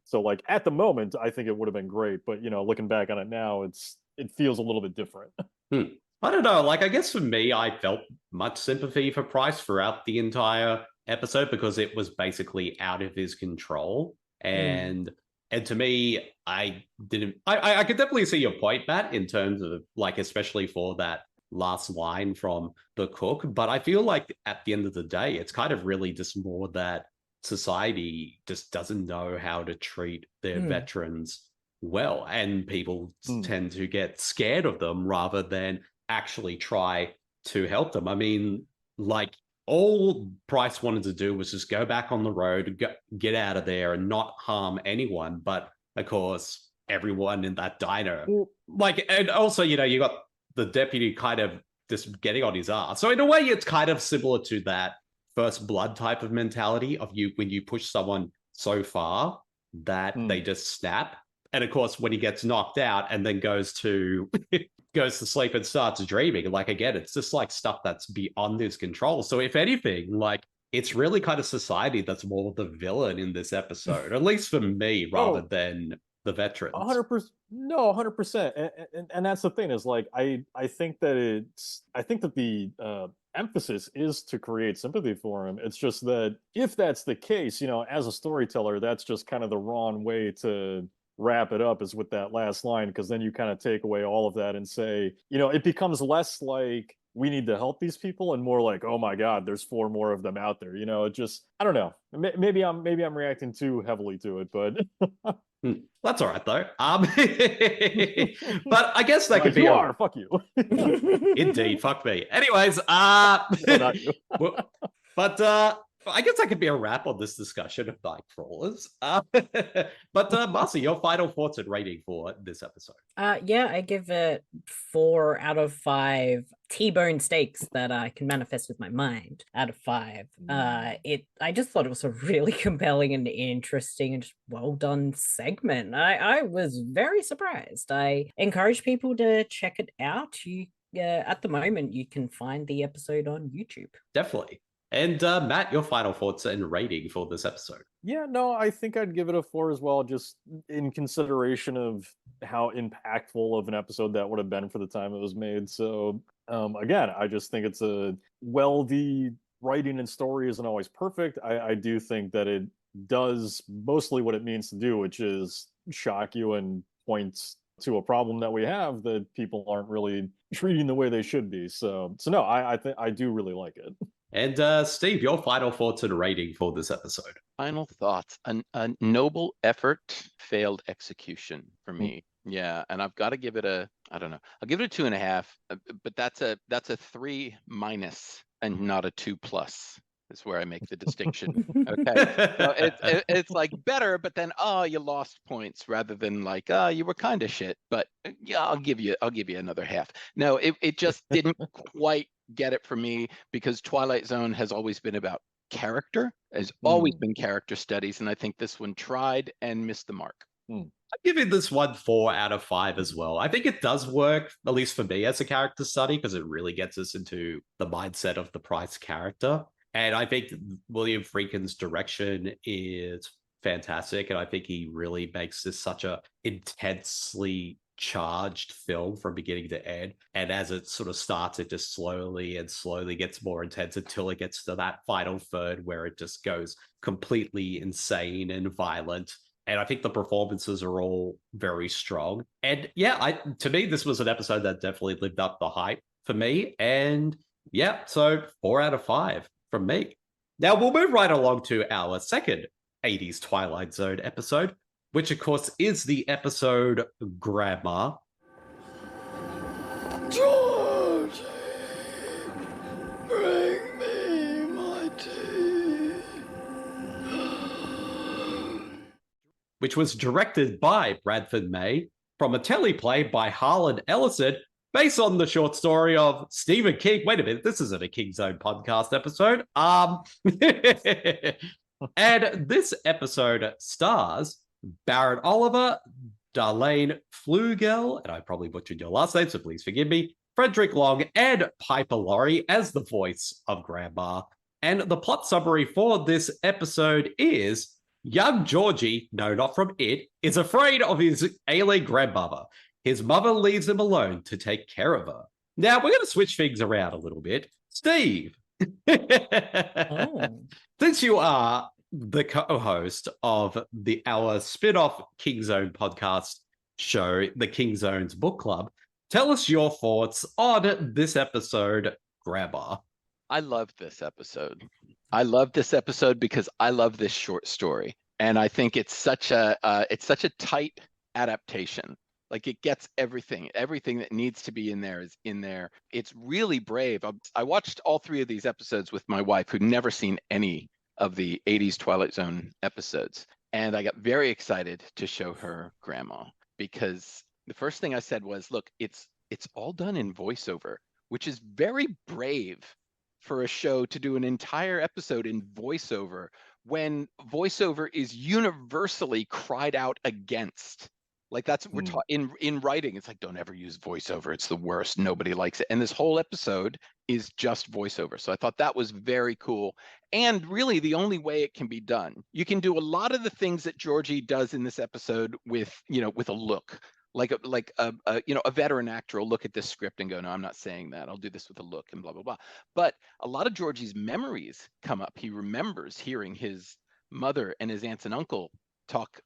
Speaker 5: So like at the moment, I think it would have been great, but you know, looking back on it now, it feels a little bit different.
Speaker 4: I don't know. Like, I guess for me, I felt much sympathy for Price throughout the entire episode because it was basically out of his control. And to me, I could definitely see your point, Matt, in terms of like, especially for that last line from the cook. But I feel like at the end of the day, it's kind of really just more that society just doesn't know how to treat their veterans well, and people tend to get scared of them rather than actually try to help them. I mean, like, all Price wanted to do was just go back on the road, get out of there and not harm anyone. But of course, everyone in that diner, like, and also, you know, you got the deputy kind of just getting on his ass. So in a way, it's kind of similar to that First Blood type of mentality of when you push someone so far that they just snap. And of course, when he gets knocked out and then goes to sleep and starts dreaming, like, again, it's just like stuff that's beyond his control. So if anything, like, it's really kind of society that's more the villain in this episode, at least for me, rather than the veterans.
Speaker 5: 100%. No, 100%. And that's the thing, is like, I think that the emphasis is to create sympathy for him. It's just that if that's the case, you know, as a storyteller, that's just kind of the wrong way to wrap it up, is with that last line, because then you kind of take away all of that and say, you know, it becomes less like we need to help these people and more like, oh my God, there's 4 more of them out there. You know, it just, I don't know. Maybe I'm reacting too heavily to it, but
Speaker 4: that's all right though. But I guess that could be.
Speaker 5: Fuck you.
Speaker 4: Indeed, fuck me. Anyways,
Speaker 5: not you.
Speaker 4: But I guess that could be a wrap on this discussion of Nightcrawlers. But Marcy, your final thoughts and rating for this episode?
Speaker 3: Yeah, I give it 4 out of 5 T-bone steaks that I can manifest with my mind out of 5. I just thought it was a really compelling and interesting and just well done segment. I was very surprised. I encourage people to check it out. At the moment, you can find the episode on YouTube.
Speaker 4: Definitely. And Matt, your final thoughts and rating for this episode?
Speaker 5: Yeah, no, I think I'd give it a 4 as well, just in consideration of how impactful of an episode that would have been for the time it was made. So again, I just think it's the writing and story isn't always perfect. I do think that it does mostly what it means to do, which is shock you and points to a problem that we have that people aren't really treating the way they should be. So no, I think I do really like it.
Speaker 4: And Steve, your final thoughts and rating for this episode?
Speaker 6: Final thoughts: a noble effort, failed execution for me. Yeah, and I've got to give it I'll give it a 2.5, but that's a 3 minus and not a 2 plus. Is where I make the distinction. Okay, so it's like better, but then you lost points, rather than like you were kind of shit. But yeah, I'll give you another half. No, it just didn't quite get it from me because Twilight Zone has always been about character, has always been character studies, and I think this one tried and missed the mark.
Speaker 4: I'm giving this one 4 out of 5 as well. I think it does work, at least for me, as a character study, because it really gets us into the mindset of the Price character. And I think William Friedkin's direction is fantastic, and I think he really makes this such a intensely charged film from beginning to end. And as it sort of starts, it just slowly gets more intense until it gets to that final third where it just goes completely insane and violent. And I think the performances are all very strong. And yeah, to me, this was an episode that definitely lived up the hype for me. And yeah, so 4 out of 5 from me. Now we'll move right along to our second 80s Twilight Zone episode, which of course is the episode Gramma.
Speaker 9: Georgie, bring me my tea.
Speaker 4: Which was directed by Bradford May from a teleplay by Harlan Ellison, based on the short story of Stephen King. Wait a minute, this isn't a King Zone podcast episode. And this episode stars Barrett Oliver, Darlene Flugel, and I probably butchered your last name, so please forgive me, Frederick Long, and Piper Laurie as the voice of Grandma. And the plot summary for this episode is young Georgie, no, not from It, is afraid of his ailing grandmother. His mother leaves him alone to take care of her. Now, we're going to switch things around a little bit. Steve, since you are the co-host of our spin-off King Zone podcast show, the King Zone's Book Club, tell us your thoughts on this episode, Grandma.
Speaker 6: I love this episode. I love this episode because I love this short story, and I think it's such a tight adaptation. Like, it gets everything that needs to be in there is in there. It's really brave. I watched all 3 of these episodes with my wife, who'd never seen any of the 80s Twilight Zone episodes. And I got very excited to show her Grandma, because the first thing I said was, look, it's all done in voiceover, which is very brave for a show to do an entire episode in voiceover when voiceover is universally cried out against. Like, that's we're taught in writing. It's like, don't ever use voiceover. It's the worst. Nobody likes it. And this whole episode is just voiceover. So I thought that was very cool. And really the only way it can be done. You can do a lot of the things that Georgie does in this episode with a look. Like a veteran actor will look at this script and go, no, I'm not saying that. I'll do this with a look and blah, blah, blah. But a lot of Georgie's memories come up. He remembers hearing his mother and his aunts and uncle talk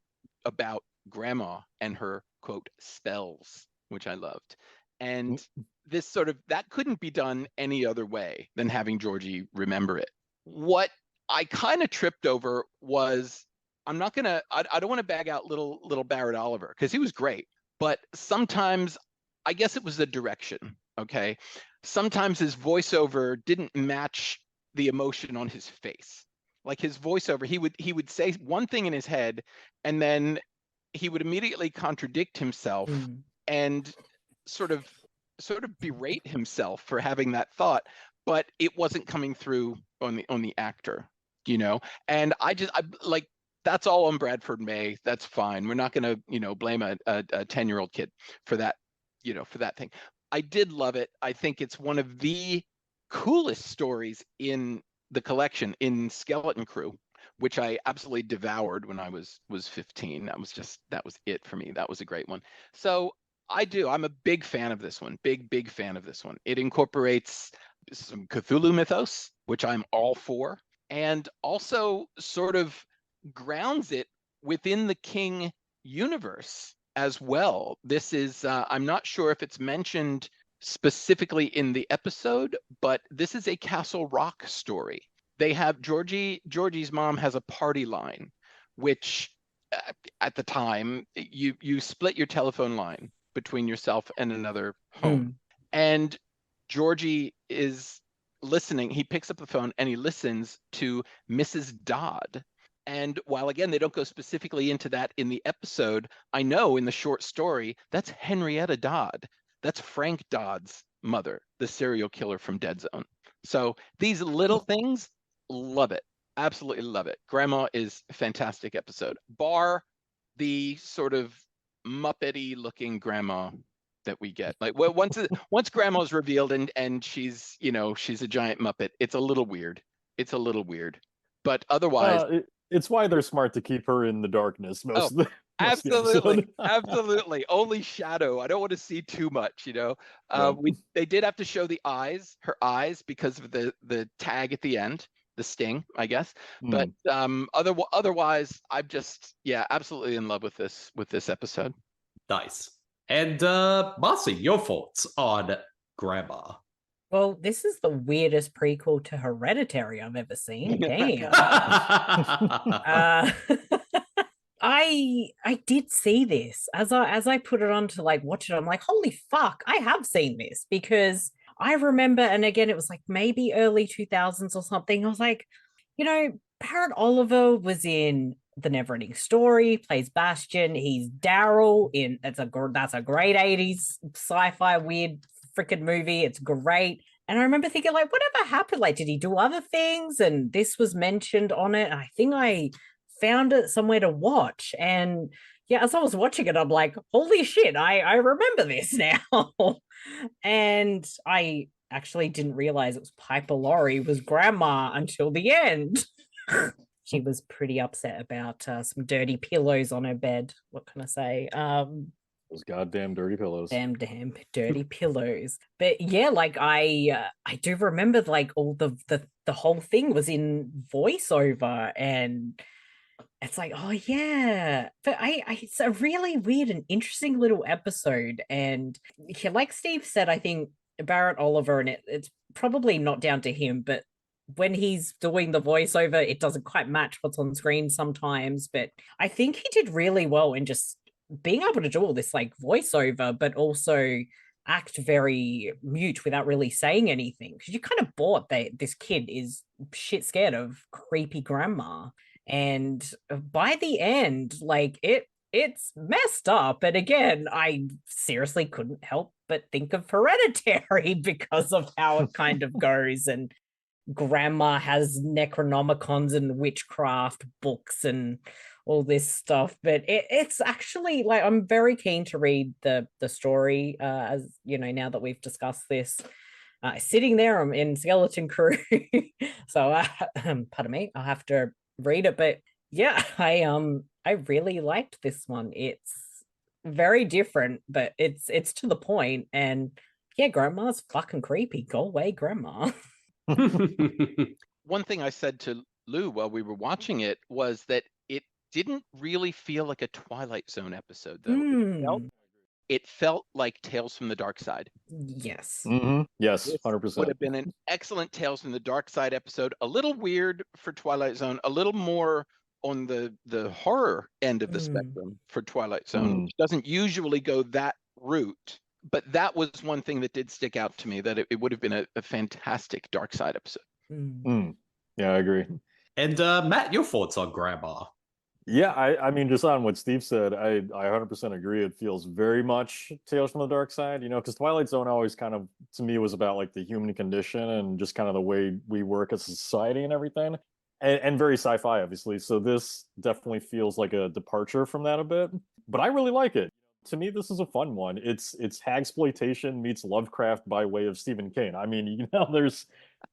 Speaker 6: about Grandma and her, quote, spells, which I loved. And this that couldn't be done any other way than having Georgie remember it. What I kind of tripped over was, I don't want to bag out little Barrett Oliver, because he was great. But sometimes, I guess it was the direction, okay? Sometimes his voiceover didn't match the emotion on his face. Like, his voiceover, he would say one thing in his head, and then he would immediately contradict himself and sort of berate himself for having that thought, but it wasn't coming through on the actor, And I like, that's all on Bradford May. That's fine. We're not going to, blame a 10-year-old kid for that, for that thing. I did love it. I think it's one of the coolest stories in the collection, in Skeleton Crew, which I absolutely devoured when I was 15. That was it for me. That was a great one. So I'm a big fan of this one. Big fan of this one. It incorporates some Cthulhu mythos, which I'm all for, and also sort of grounds it within the King universe as well. This is, I'm not sure if it's mentioned specifically in the episode, but this is a Castle Rock story. They have Georgie's mom has a party line, which at the time you split your telephone line between yourself and another home. And Georgie is listening. He picks up the phone and he listens to Mrs. Dodd. And while, again, they don't go specifically into that in the episode, I know in the short story, that's Henrietta Dodd. That's Frank Dodd's mother, the serial killer from Dead Zone. So these little things, love it. Absolutely love it. Grandma is a fantastic episode, bar the sort of Muppety looking grandma that we get. Like, well, once grandma's revealed and she's, she's a giant Muppet, it's a little weird. But otherwise,
Speaker 5: it's why they're smart to keep her in the darkness most of the
Speaker 6: absolutely. Only shadow. I don't want to see too much, They did have to show her eyes because of the tag at the end, the sting, I guess. But otherwise, I'm just absolutely in love with this episode.
Speaker 4: Nice. And Marcy, your thoughts on Grandma?
Speaker 3: Well, this is the weirdest prequel to Hereditary I've ever seen. Damn. I did see this as I put it on to like watch it. I'm like, holy fuck, I have seen this, because I remember, and again, it was like maybe early 2000s or something. I was like, Barrett Oliver was in The Neverending Story, plays Bastian. He's Daryl in that's a great 80s sci-fi weird freaking movie. It's great. And I remember thinking, like, whatever happened? Like, did he do other things? And this was mentioned on it. And I think I found it somewhere to watch. And as I was watching it, I'm like, holy shit, I remember this now. And I actually didn't realize it was Piper Laurie was Grandma until the end. She was pretty upset about some dirty pillows on her bed. What can I say?
Speaker 5: Those goddamn dirty pillows.
Speaker 3: Damn dirty pillows. But yeah, like I do remember like all the whole thing was in voiceover, and it's like, oh yeah. But it's a really weird and interesting little episode. And like Steve said, I think Barrett Oliver, and it's probably not down to him, but when he's doing the voiceover, it doesn't quite match what's on screen sometimes. But I think he did really well in just being able to do all this like voiceover, but also act very mute without really saying anything, because you kind of bought that this kid is shit scared of creepy grandma. And by the end, like it's messed up. And again, I seriously couldn't help but think of Hereditary because of how it kind of goes. And grandma has Necronomicons and witchcraft books and all this stuff. But it's actually like, I'm very keen to read the story, as now that we've discussed this. Sitting there, I'm in Skeleton Crew. So pardon me, I'll have to read it. But yeah, I really liked this one. It's very different, but it's to the point. And yeah, grandma's fucking creepy. Go away, grandma.
Speaker 6: One thing I said to Lou while we were watching it was that it didn't really feel like a Twilight Zone episode, though. It felt like Tales from the Dark Side.
Speaker 3: Yes.
Speaker 5: Mm-hmm. Yes, 100%.
Speaker 6: Would have been an excellent Tales from the Dark Side episode. A little weird for Twilight Zone, a little more on the horror end of the spectrum for Twilight Zone, which doesn't usually go that route. But that was one thing that did stick out to me, that it would have been a fantastic Dark Side episode.
Speaker 5: Yeah, I agree.
Speaker 4: And Matt, your thoughts on Grandma?
Speaker 5: Yeah, I mean, just on what Steve said, I 100% agree. It feels very much Tales from the Dark Side, because Twilight Zone always kind of, to me, was about like the human condition and just kind of the way we work as a society and everything. And very sci-fi, obviously. So this definitely feels like a departure from that a bit. But I really like it. To me, this is a fun one. It's hagsploitation meets Lovecraft by way of Stephen King. I mean, there's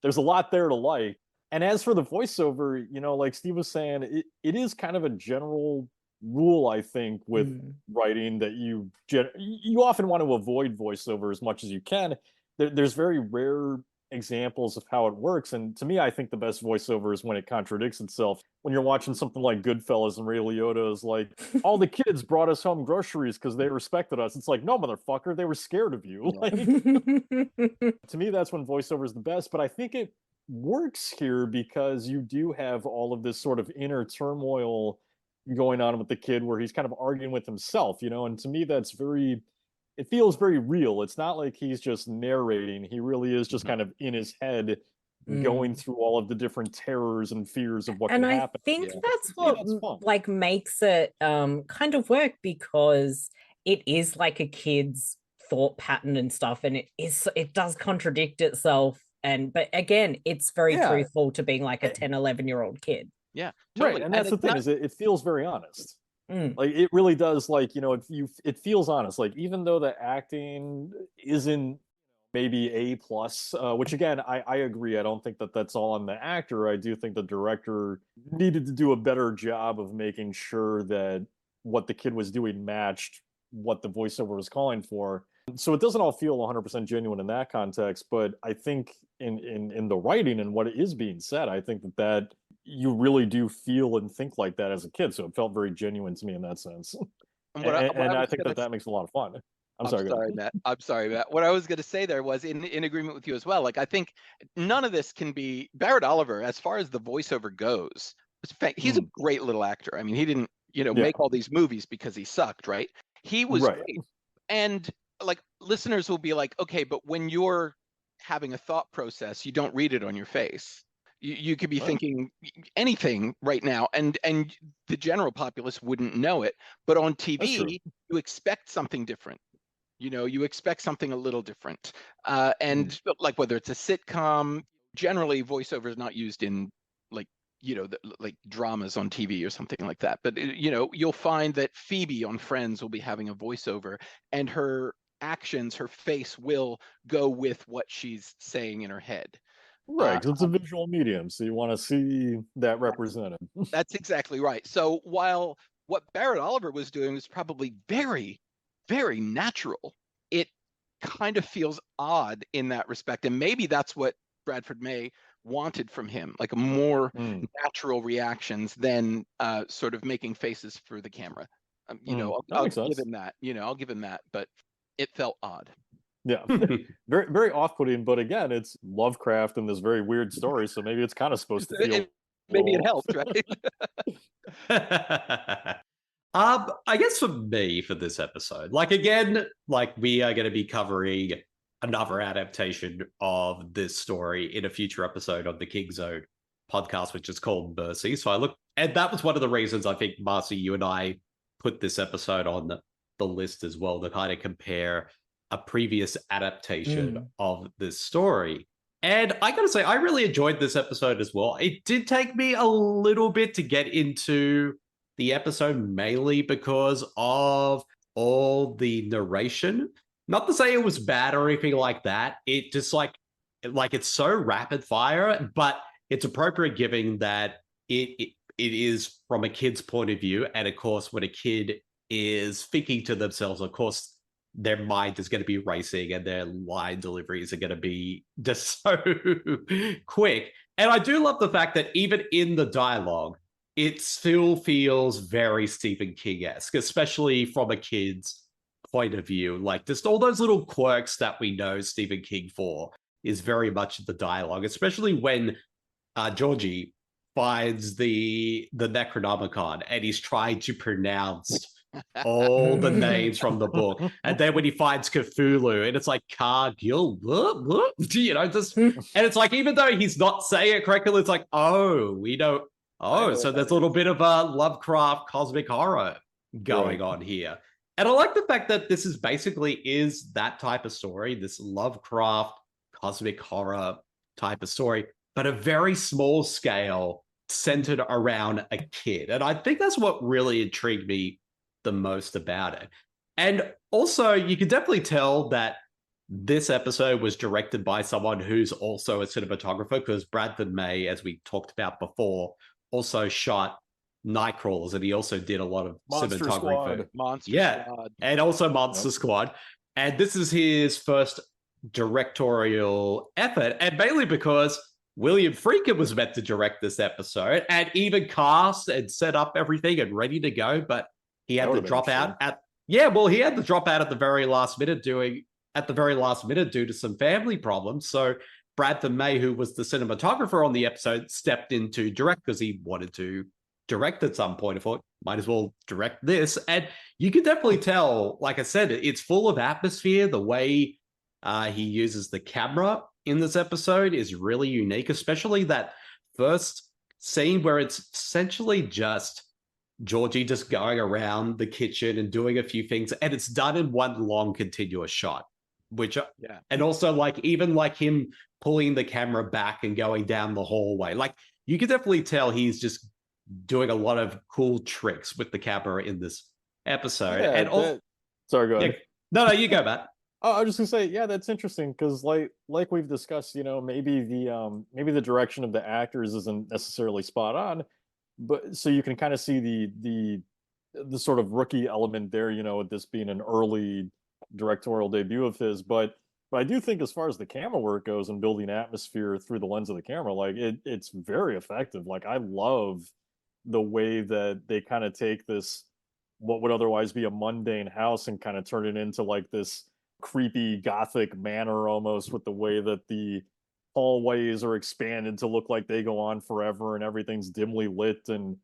Speaker 5: a lot there to like. And as for the voiceover, like Steve was saying, it is kind of a general rule, I think, with writing that you often want to avoid voiceover as much as you can. There's very rare examples of how it works. And to me, I think the best voiceover is when it contradicts itself. When you're watching something like Goodfellas and Ray Liotta is like, all the kids brought us home groceries because they respected us. It's like, no, motherfucker, they were scared of you. Like, to me, that's when voiceover is the best. But I think it works here because you do have all of this sort of inner turmoil going on with the kid where he's kind of arguing with himself, and to me it feels very real. It's not like he's just narrating. He really is just kind of in his head going through all of the different terrors and fears of what can happen.
Speaker 3: And I think that's what makes it kind of work, because it is like a kid's thought pattern and stuff, and it does contradict itself. But again, it's very truthful to being like a 10, 11-year-old kid.
Speaker 6: Yeah, totally.
Speaker 5: Right, and that's the thing, is it feels very honest. Like, it really does, like, you know, it feels honest. Like, even though the acting isn't maybe A+, which again, I agree. I don't think that that's all on the actor. I do think the director needed to do a better job of making sure that what the kid was doing matched what the voiceover was calling for. So it doesn't all feel 100% genuine in that context, but I think in the writing and what is being said, I think that you really do feel and think like that as a kid. So it felt very genuine to me in that sense. And I think that makes it a lot of fun. I'm sorry,
Speaker 6: Matt. I'm sorry, Matt. What I was going to say there was in agreement with you as well. Like, I think none of this can be Barrett Oliver, as far as the voiceover goes. He's a great little actor. I mean, he didn't, make all these movies because he sucked, right? He was great. And like, listeners will be like, okay, but when you're having a thought process, you don't read it on your face. You could be thinking anything right now, and the general populace wouldn't know it. But on TV, you expect something different. You expect something a little different. And like, whether it's a sitcom, generally voiceover is not used in like dramas on TV or something like that. But you'll find that Phoebe on Friends will be having a voiceover, and her actions, her face will go with what she's saying in her head.
Speaker 5: Right, because it's a visual medium, so you want to see that represented.
Speaker 6: That's exactly right. So while what Barrett Oliver was doing was probably very, very natural, it kind of feels odd in that respect. And maybe that's what Bradford May wanted from him, like a more natural reactions than sort of making faces for the camera. I'll give him that. I'll give him that, but it felt odd.
Speaker 5: Yeah, very, very off-putting. But again, it's Lovecraft and this very weird story, so maybe it's kind of supposed to feel.
Speaker 6: Maybe it helped, right?
Speaker 4: I guess for me, for this episode, like, again, like, we are going to be covering another adaptation of this story in a future episode of the King Zone podcast, which is called Mercy. So and that was one of the reasons I think, Marcy, you and I put this episode on the list as well, to kind of compare a previous adaptation of this story. And I gotta say, I really enjoyed this episode as well. It did take me a little bit to get into the episode, mainly because of all the narration. Not to say it was bad or anything like that. It just like it's so rapid fire, but it's appropriate given that it is from a kid's point of view. And of course, when a kid is thinking to themselves, of course, their mind is going to be racing and their line deliveries are going to be just so quick. And I do love the fact that even in the dialogue, it still feels very Stephen King-esque, especially from a kid's point of view. Like, just all those little quirks that we know Stephen King for is very much the dialogue, especially when Georgie finds the Necronomicon and he's trying to pronounce all the names from the book. And then when he finds Cthulhu, and it's like Cargill, and it's like, even though he's not saying it correctly, it's like, we know. So there's a little bit of a Lovecraft cosmic horror going on here. And I like the fact that this is that type of story, this Lovecraft cosmic horror type of story, but a very small scale centered around a kid. And I think that's what really intrigued me the most about it. And also, you can definitely tell that this episode was directed by someone who's also a cinematographer, because Bradford May, as we talked about before, also shot Nightcrawlers, and he also did a lot of cinematography.
Speaker 6: Monster Squad.
Speaker 4: And also Monster Squad. And this is his first directorial effort, and mainly because William Friedkin was meant to direct this episode and even cast and set up everything and ready to go, but he had to drop out he had to drop out at the very last minute due to some family problems. So Bradford May, who was the cinematographer on the episode, stepped in to direct because he wanted to direct at some point. I thought, might as well direct this. And you can definitely tell, like I said, it's full of atmosphere. The way he uses the camera in this episode is really unique, especially that first scene where it's essentially just Georgie just going around the kitchen and doing a few things, and it's done in one long continuous shot. Which and also like even like him pulling the camera back and going down the hallway, like you can definitely tell he's just doing a lot of cool tricks with the camera in this episode.
Speaker 5: Yeah,
Speaker 4: and
Speaker 5: sorry, go ahead.
Speaker 4: No, you go, Matt.
Speaker 5: I was just gonna say, yeah, that's interesting because, like we've discussed, maybe the direction of the actors isn't necessarily spot on, but so you can kind of see the sort of rookie element there, with this being an early directorial debut of his. But I do think, as far as the camera work goes and building atmosphere through the lens of the camera, like it's very effective. Like I love the way that they kind of take this, what would otherwise be a mundane house, and kind of turn it into like this creepy gothic manor almost, with the way that the hallways are expanded to look like they go on forever and everything's dimly lit and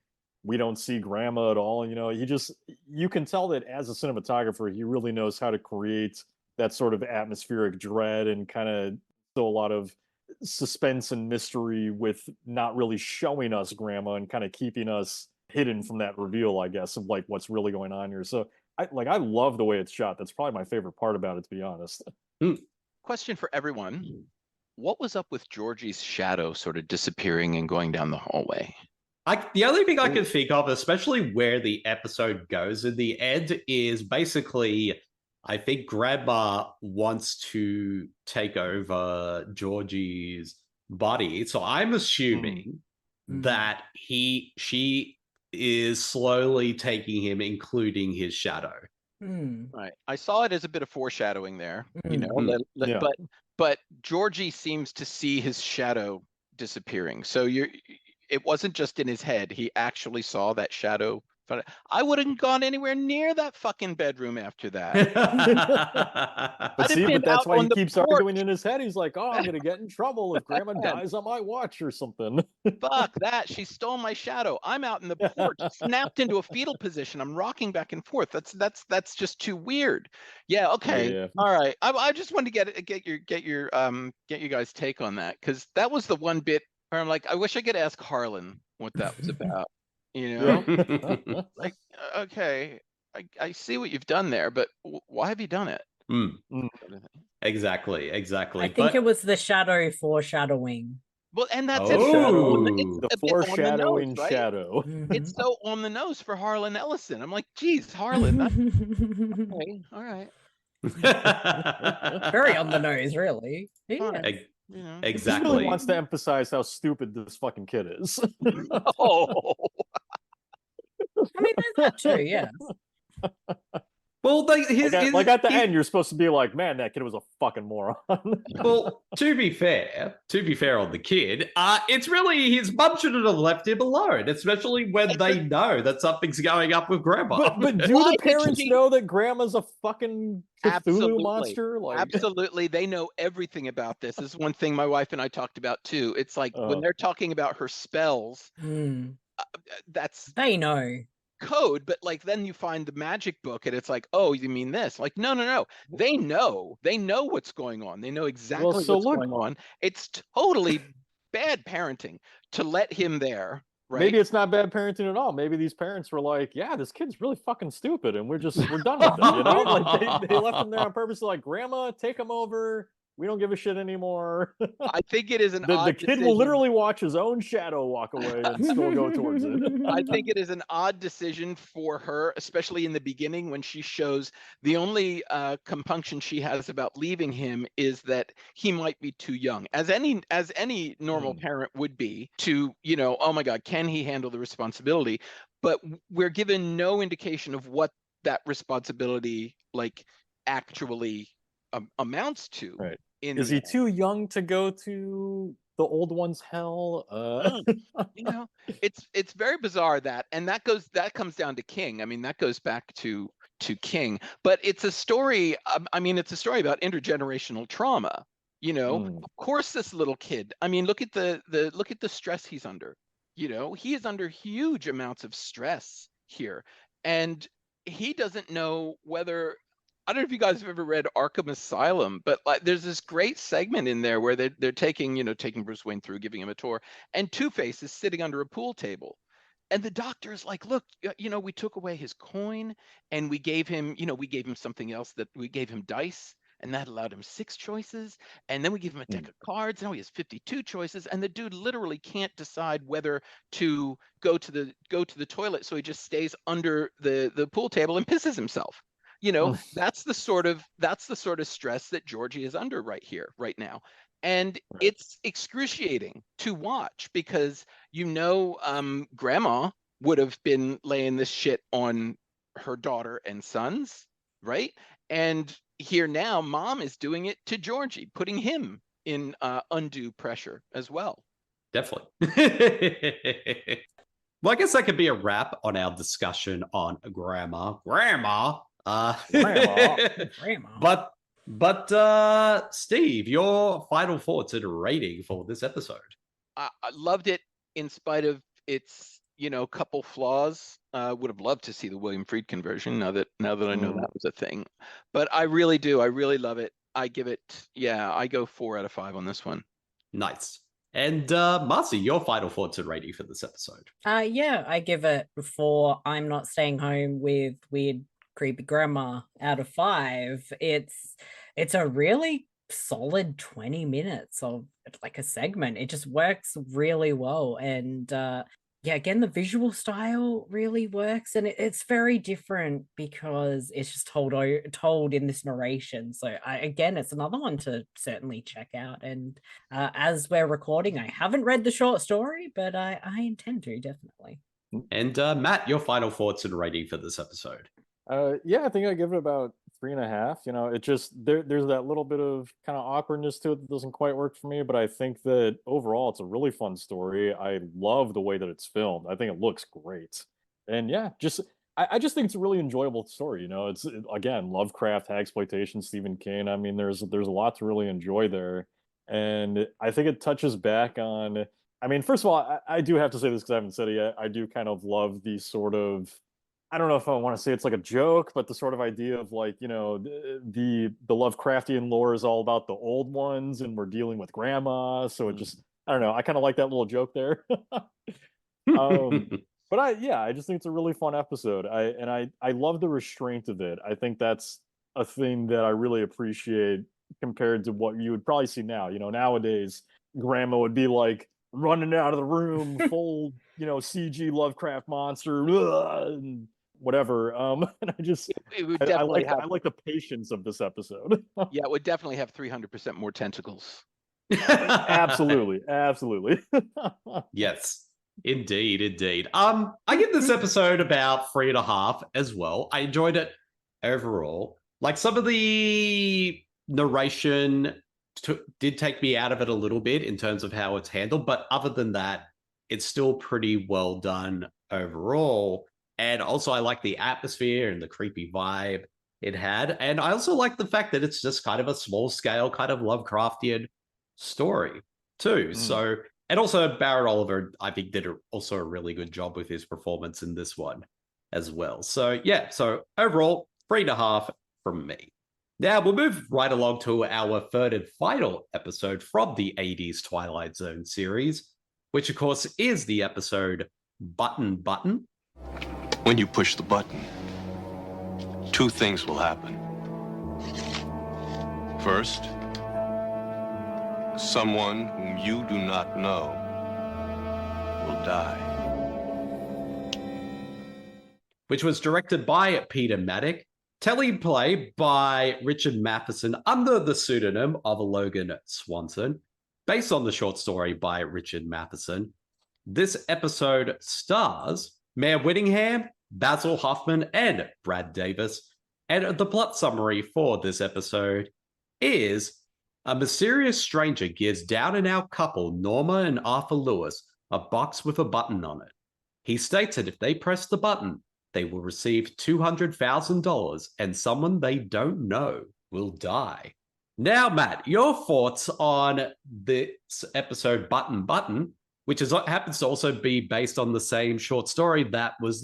Speaker 5: we don't see Gramma at all. You can tell that as a cinematographer, he really knows how to create that sort of atmospheric dread and kind of still a lot of suspense and mystery with not really showing us Gramma and kind of keeping us hidden from that reveal, I guess, of like what's really going on here. So I love the way it's shot. That's probably my favorite part about it, to be honest.
Speaker 6: Question for everyone. What was up with Georgie's shadow sort of disappearing and going down the hallway?
Speaker 4: The only thing I can think of, especially where the episode goes in the end, is basically, I think Grandma wants to take over Georgie's body. So I'm assuming that she is slowly taking him, including his shadow.
Speaker 6: Right. I saw it as a bit of foreshadowing there, but Georgie seems to see his shadow disappearing. So it wasn't just in his head. He actually saw that shadow. I wouldn't gone anywhere near that fucking bedroom after that.
Speaker 5: But that's why he keeps arguing in his head. He's like, "Oh, I'm gonna get in trouble if Grandma dies on my watch or something."
Speaker 6: Fuck that! She stole my shadow. I'm out in the porch, snapped into a fetal position. I'm rocking back and forth. That's just too weird. Yeah. Okay. Yeah. All right. I just wanted to get you guys' take on that, because that was the one bit where I'm like, I wish I could ask Harlan what that was about. Like, okay, I see what you've done there, but why have you done it?
Speaker 4: Exactly.
Speaker 3: I think it was the shadow foreshadowing.
Speaker 6: Well, and that's
Speaker 5: the foreshadowing
Speaker 6: nose, right?
Speaker 5: shadow.
Speaker 6: It's so on the nose for Harlan Ellison. I'm like, geez, Harlan. Okay, all right.
Speaker 3: Very on the nose, really. Yeah.
Speaker 4: Exactly.
Speaker 5: He really wants to emphasize how stupid this fucking kid is.
Speaker 6: Oh.
Speaker 3: I mean, there's that too, yeah.
Speaker 4: Well,
Speaker 5: at the end, you're supposed to be like, man, that kid was a fucking moron.
Speaker 4: Well, to be fair on the kid, it's really his mum shouldn't have left him alone, especially when they know that something's going up with Grandma.
Speaker 5: But do the parents know that Grandma's a fucking Cthulhu monster?
Speaker 6: Absolutely, they know everything about this. This is one thing my wife and I talked about too. It's like when they're talking about her spells,
Speaker 3: they know
Speaker 6: code, but like then you find the magic book and it's like, oh, you mean this? Like, no. They know what's going on. They know exactly what's going on. It's totally bad parenting to let him there. Right?
Speaker 5: Maybe it's not bad parenting at all. Maybe these parents were like, yeah, this kid's really fucking stupid and we're done with it. Like they left him there on purpose. Like, Grandma, take him over. We don't give a shit anymore.
Speaker 6: I think it is
Speaker 5: the kid will literally watch his own shadow walk away and still go towards it.
Speaker 6: I think it is an odd decision for her, especially in the beginning when she shows the only compunction she has about leaving him is that he might be too young, as any normal parent would be, to, oh my God, can he handle the responsibility? But we're given no indication of what that responsibility actually amounts to.
Speaker 5: Right. Is he too young to go to the old one's hell?
Speaker 6: It's very bizarre that comes down to King. I mean, that goes back to King, but it's a story. It's a story about intergenerational trauma. Of course, this little kid. I mean, look at the stress he's under. He is under huge amounts of stress here, and he doesn't know whether. I don't know if you guys have ever read Arkham Asylum, but there's this great segment in there where they're taking Bruce Wayne through, giving him a tour, and Two-Face is sitting under a pool table. And the doctor is like, look, we took away his coin and we gave him something else, that we gave him dice, and that allowed him 6 choices. And then we give him a deck of cards. Now he has 52 choices. And the dude literally can't decide whether to go to the toilet. So he just stays under the pool table and pisses himself. That's the sort of stress that Georgie is under right now. And it's excruciating to watch because Grandma would have been laying this shit on her daughter and sons, right? And here now, Mom is doing it to Georgie, putting him in undue pressure as well.
Speaker 4: Definitely. Well, I guess that could be a wrap on our discussion on Grandma.
Speaker 5: Grandma.
Speaker 4: But Steve, your final thoughts and rating for this episode?
Speaker 6: I loved it in spite of its, couple flaws. Would have loved to see the William Friedkin version now that I know that was a thing. But I really do. I really love it. I give it, I go 4 out of 5 on this one.
Speaker 4: Nice. And Marcy, your final thoughts and rating for this episode?
Speaker 3: I give it 4. I'm not staying home with weird creepy grandma out of 5. It's a really solid 20 minutes of like a segment. It just works really well, and again, the visual style really works, and it's very different because it's just told in this narration. So it's another one to certainly check out. And as we're recording, I haven't read the short story, but I intend to, definitely.
Speaker 4: And Matt, your final thoughts and rating for this episode?
Speaker 5: I think I give it about 3.5. It just there's that little bit of kind of awkwardness to it that doesn't quite work for me, but I think that overall it's a really fun story. I love the way that it's filmed. I think it looks great, and I just think it's a really enjoyable story. It's again Lovecraft, hagsploitation, Stephen King. I mean, there's a lot to really enjoy there, and I think it touches back on. I mean, first of all, I do have to say this because I haven't said it yet. I do kind of love the sort of, I don't know if I want to say it's like a joke, but the sort of idea of like, the Lovecraftian lore is all about the old ones and we're dealing with grandma. So it just, I don't know. I kind of like that little joke there. But I just think it's a really fun episode. I love the restraint of it. I think that's a thing that I really appreciate compared to what you would probably see now. Nowadays, grandma would be like running out of the room full, CG Lovecraft monster, and whatever. And I like the patience of this episode.
Speaker 6: Yeah, it would definitely have 300% more tentacles.
Speaker 5: Absolutely.
Speaker 4: Yes, indeed. I give this episode about 3.5 as well. I enjoyed it overall. Like, some of the narration did take me out of it a little bit in terms of how it's handled, but other than that, it's still pretty well done overall. And also, I like the atmosphere and the creepy vibe it had. And I also like the fact that it's just kind of a small scale, kind of Lovecraftian story too. So, and also Barrett Oliver, I think, did also a really good job with his performance in this one as well. So so overall, 3.5 from me. Now we'll move right along to our third and final episode from the 80s Twilight Zone series, which of course is the episode Button Button.
Speaker 10: When you push the button, 2 things will happen. First, someone whom you do not know will die.
Speaker 4: Which was directed by Peter Maddock, teleplay by Richard Matheson under the pseudonym of Logan Swanson, based on the short story by Richard Matheson. This episode stars Mayor Whittingham, Basil Hoffman, and Brad Davis. And the plot summary for this episode is: a mysterious stranger gives down-and-out couple Norma and Arthur Lewis a box with a button on it. He states that if they press the button, they will receive $200,000 and someone they don't know will die. Now, Matt, your thoughts on this episode Button Button, which happens to also be based on the same short story that was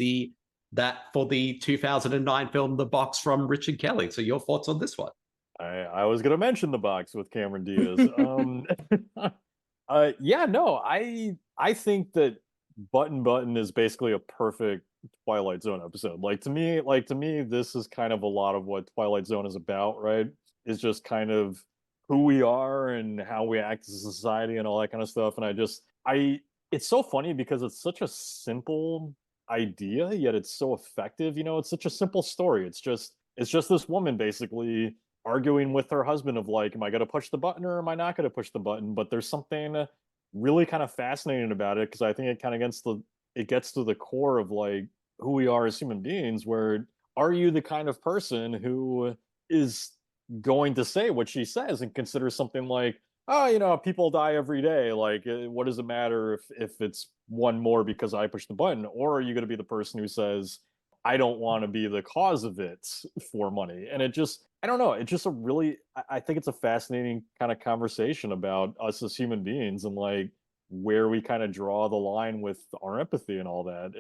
Speaker 4: for the 2009 film The Box from Richard Kelly. So your thoughts on this one?
Speaker 5: I was going to mention The Box with Cameron Diaz. I think that Button is basically a perfect Twilight Zone episode. Like to me, this is kind of a lot of what Twilight Zone is about, right? It's just kind of who we are and how we act as a society and all that kind of stuff. And it's so funny because it's such a simple idea, yet it's so effective. It's such a simple story. It's just this woman basically arguing with her husband of like, am I going to push the button or am I not going to push the button? But there's something really kind of fascinating about it because I think it gets to the core of like who we are as human beings. Where are you the kind of person who is going to say what she says and consider something like, oh, people die every day. Like, what does it matter if it's one more because I pushed the button? Or are you going to be the person who says, I don't want to be the cause of it for money? And I don't know. It's just I think it's a fascinating kind of conversation about us as human beings and like where we kind of draw the line with our empathy and all that.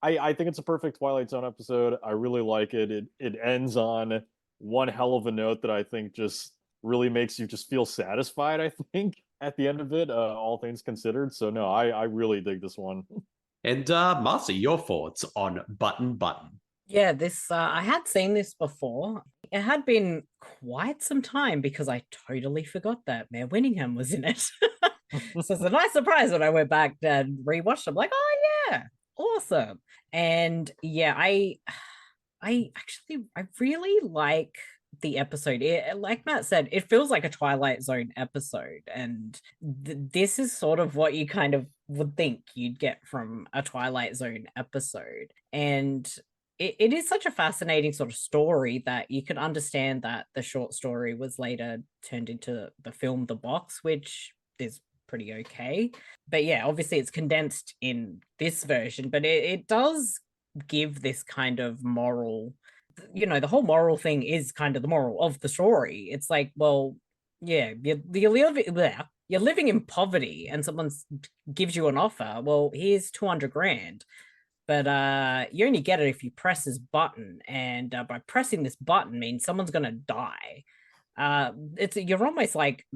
Speaker 5: I think it's a perfect Twilight Zone episode. I really like it. It ends on one hell of a note that I think just really makes you just feel satisfied, I think, at the end of it, all things considered. So no, I really dig this one.
Speaker 4: And Marcy, your thoughts on Button?
Speaker 3: Yeah, this I had seen this before. It had been quite some time because I totally forgot that Mayor Winningham was in it. So it's a nice surprise when I went back and rewatched it. I'm like, oh yeah, awesome. And yeah, I really like the episode. Like Matt said, it feels like a Twilight Zone episode, and this is sort of what you kind of would think you'd get from a Twilight Zone episode. And it is such a fascinating sort of story that you can understand that the short story was later turned into the film The Box, which is pretty okay. But yeah, obviously it's condensed in this version, but it does give this kind of moral, the whole moral thing is kind of the moral of the story. It's like, well, yeah, you're living in poverty and someone gives you an offer. Well, here's 200 grand. But you only get it if you press this button, and by pressing this button means someone's gonna die. You're almost like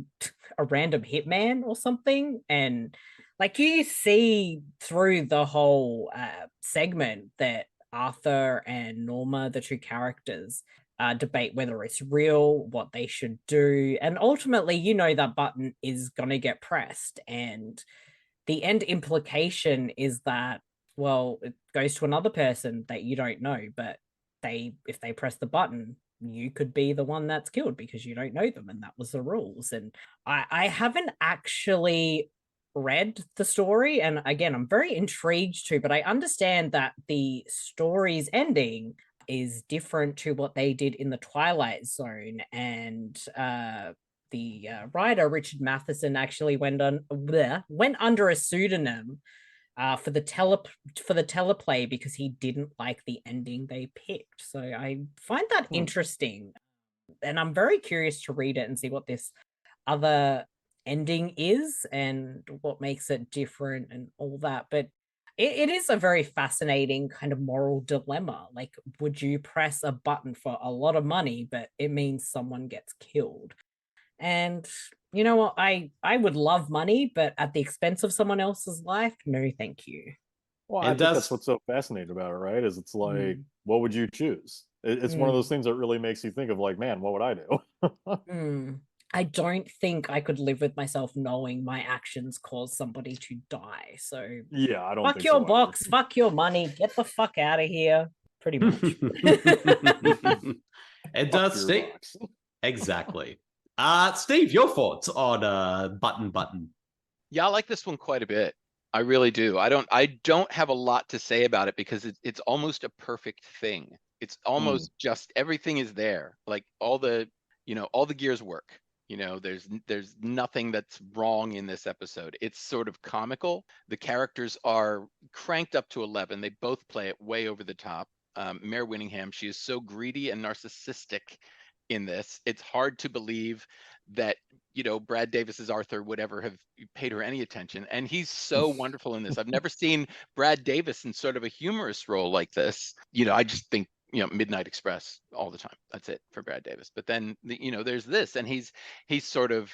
Speaker 3: a random hitman or something, and like you see through the whole segment that Arthur and Norma, the two characters, debate whether it's real, what they should do, and ultimately, that button is gonna get pressed, and the end implication is that, well, it goes to another person that you don't know, but if they press the button, you could be the one that's killed because you don't know them, and that was the rules. And I haven't actually read the story, and again, I'm very intrigued too, but I understand that the story's ending is different to what they did in the Twilight Zone, and the writer Richard Matheson actually went under a pseudonym for the teleplay because he didn't like the ending they picked. So I find that interesting, and I'm very curious to read it and see what this other ending is and what makes it different and all that. But it is a very fascinating kind of moral dilemma. Like, would you press a button for a lot of money, but it means someone gets killed? And you know what? I would love money, but at the expense of someone else's life, no, thank you.
Speaker 5: Well, I think that's what's so fascinating about it, right? Is it's like, what would you choose? It's one of those things that really makes you think of like, man, what would I do?
Speaker 3: I don't think I could live with myself knowing my actions cause somebody to die. So
Speaker 5: yeah, I don't.
Speaker 3: Fuck your box, fuck your money, get the fuck out of here. Pretty much.
Speaker 4: It does, Steve. Exactly. Steve, your thoughts on Button?
Speaker 6: Yeah, I like this one quite a bit. I really do. I don't have a lot to say about it because it's almost a perfect thing. It's almost just everything is there. Like all the gears work. There's nothing that's wrong in this episode. It's sort of comical. The characters are cranked up to 11. They both play it way over the top. Mayor Winningham, she is so greedy and narcissistic in this. It's hard to believe that Brad Davis's Arthur would ever have paid her any attention, and he's so wonderful in this. I've never seen Brad Davis in sort of a humorous role like this. I just think Midnight Express all the time. That's it for Brad Davis. But then there's this, and he's sort of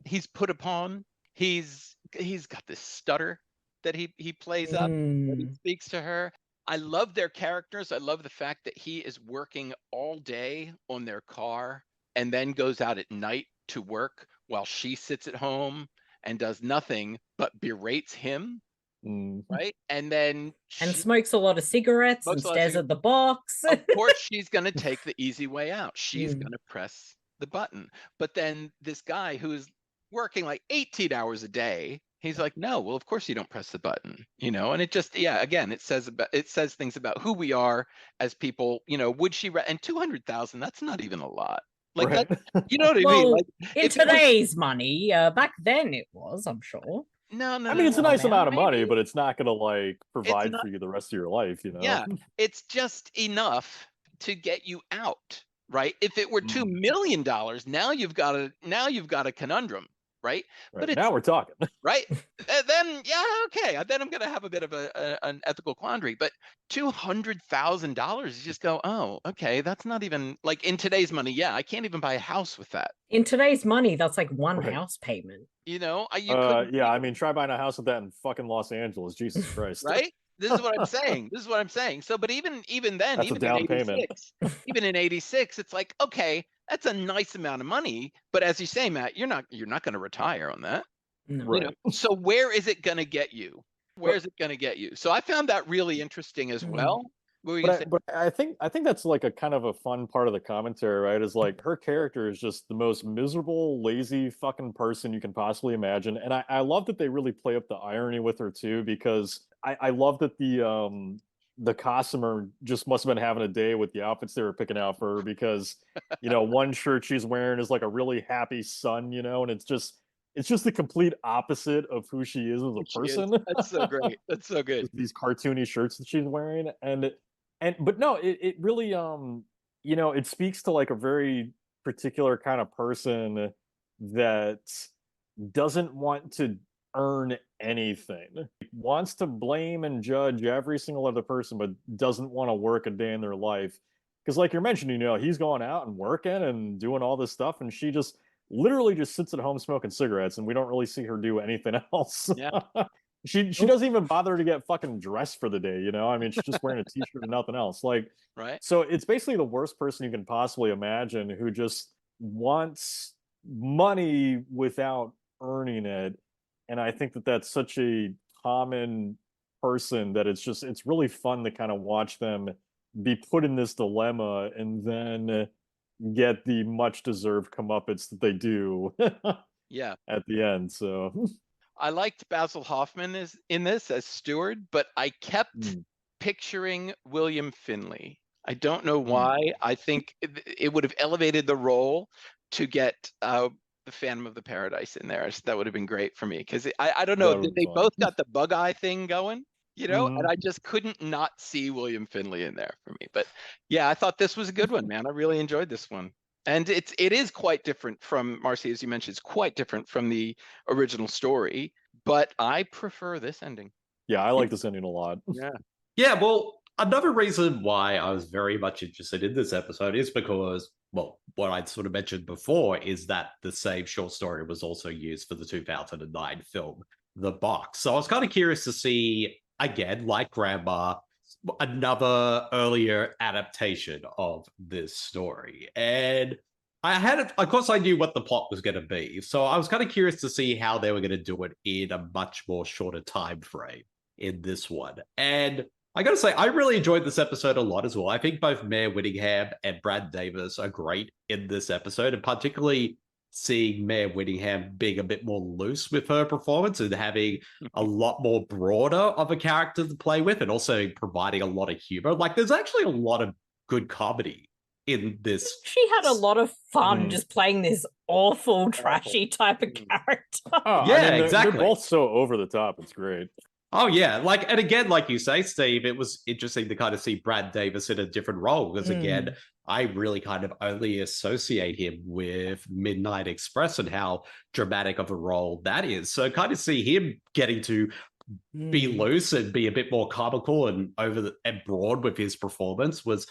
Speaker 6: he's put upon. He's got this stutter that he plays up when he speaks to her. I love their characters. I love the fact that he is working all day on their car and then goes out at night to work while she sits at home and does nothing but berates him. Right. And then
Speaker 3: smokes a lot of cigarettes and stares at the box.
Speaker 6: Of course, she's going to take the easy way out. She's going to press the button. But then this guy who's working like 18 hours a day, he's like, no, well, of course you don't press the button, and it just, again, it says things about who we are as people, would she, and 200,000, that's not even a lot. Like
Speaker 5: right.
Speaker 6: that, you know what I mean? Like
Speaker 3: in today's money, back then it was, I'm sure.
Speaker 6: No.
Speaker 5: I mean, it's a nice amount of money, but it's not going to like provide for you the rest of your life,
Speaker 6: Yeah, it's just enough to get you out, right? If it were $2 million, now you've got a conundrum, right?
Speaker 5: But now we're talking,
Speaker 6: right? Then okay. Then I'm going to have a bit of an ethical quandary. But $200,000, you just go, oh, okay, that's not even like in today's money. Yeah, I can't even buy a house with that.
Speaker 3: In today's money, that's like one house payment.
Speaker 5: I mean, try buying a house with that in fucking Los Angeles. Jesus Christ.
Speaker 6: Right? This is what I'm saying. So, but even then,
Speaker 5: that's
Speaker 6: even
Speaker 5: a down payment.
Speaker 6: Even in 86, it's like, okay, that's a nice amount of money. But as you say, Matt, you're not going to retire on that.
Speaker 5: Right.
Speaker 6: So where is it going to get you? So I found that really interesting as well.
Speaker 5: But I think that's like a kind of a fun part of the commentary, right? Is like her character is just the most miserable, lazy fucking person you can possibly imagine. And I love that they really play up the irony with her too, because I love that the costumer just must have been having a day with the outfits they were picking out for her, because one shirt she's wearing is like a really happy sun, and it's just the complete opposite of who she is as a person.
Speaker 6: That's so great. That's so good.
Speaker 5: These cartoony shirts that she's wearing, but no, it really it speaks to like a very particular kind of person that doesn't want to earn anything, wants to blame and judge every single other person, but doesn't want to work a day in their life. Because like you're mentioning, he's going out and working and doing all this stuff, and she just literally just sits at home smoking cigarettes, and we don't really see her do anything else.
Speaker 6: Yeah.
Speaker 5: She doesn't even bother to get fucking dressed for the day, I mean, she's just wearing a t-shirt and nothing else. Like,
Speaker 6: right.
Speaker 5: So it's basically the worst person you can possibly imagine, who just wants money without earning it. And I think that that's such a common person that it's really fun to kind of watch them be put in this dilemma and then get the much deserved comeuppance that they do.
Speaker 6: Yeah.
Speaker 5: At the end. So
Speaker 6: I liked Basil Hoffman in this as Steward, but I kept picturing William Finley. I don't know why. I think it would have elevated the role to get the Phantom of the Paradise in there. That would have been great for me, because I don't know, they both got the bug eye thing going, and I just couldn't not see William Finley in there for me. But yeah, I thought this was a good one, man. I really enjoyed this one. And it is quite different from, Marcy, as you mentioned, it's quite different from the original story, but I prefer this ending.
Speaker 5: Yeah, I like this ending a lot.
Speaker 4: Yeah, well, another reason why I was very much interested in this episode is because, well, what I'd sort of mentioned before is that the same short story was also used for the 2009 film, The Box. So I was kind of curious to see, again, like Gramma, another earlier adaptation of this story. And of course I knew what the plot was going to be, so I was kind of curious to see how they were going to do it in a much more shorter time frame in this one. And I gotta say, I really enjoyed this episode a lot as well. I think both Mare Winningham and Brad Davis are great in this episode, and particularly seeing Mare Winningham being a bit more loose with her performance and having a lot more broader of a character to play with, and also providing a lot of humor. Like, there's actually a lot of good comedy in this.
Speaker 3: She had a lot of fun just playing this awful, trashy type of character.
Speaker 5: Exactly. They're both so over the top. It's great.
Speaker 4: Oh, yeah. And again, like you say, Steve, it was interesting to kind of see Brad Davis in a different role, because again, I really kind of only associate him with Midnight Express and how dramatic of a role that is. So kind of see him getting to be loose and be a bit more comical and and broad with his performance was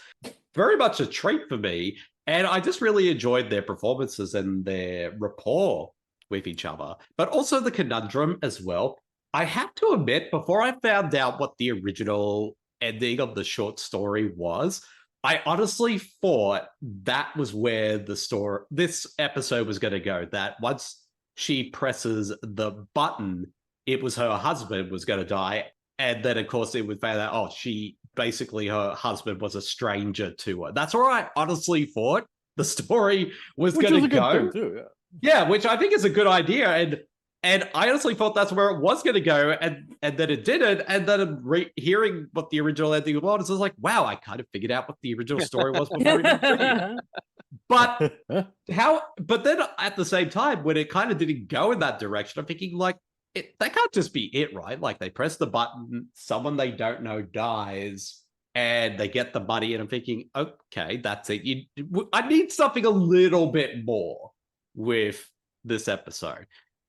Speaker 4: very much a treat for me. And I just really enjoyed their performances and their rapport with each other, but also the conundrum as well. I have to admit, before I found out what the original ending of the short story was, I honestly thought that was where this episode was going to go. That once she presses the button, it was her husband was going to die. And then, of course, it would find out, her husband was a stranger to her. That's where I honestly thought the story was going to go.
Speaker 5: Good thing too,
Speaker 4: yeah, which I think is a good idea. And I honestly thought that's where it was going to go, and then it didn't. And then hearing what the original ending was, I was like, wow, I kind of figured out what the original story was before it. But then at the same time, when it kind of didn't go in that direction, I'm thinking that can't just be it, right? Like they press the button, someone they don't know dies, and they get the money, and I'm thinking, okay, that's it. I need something a little bit more with this episode.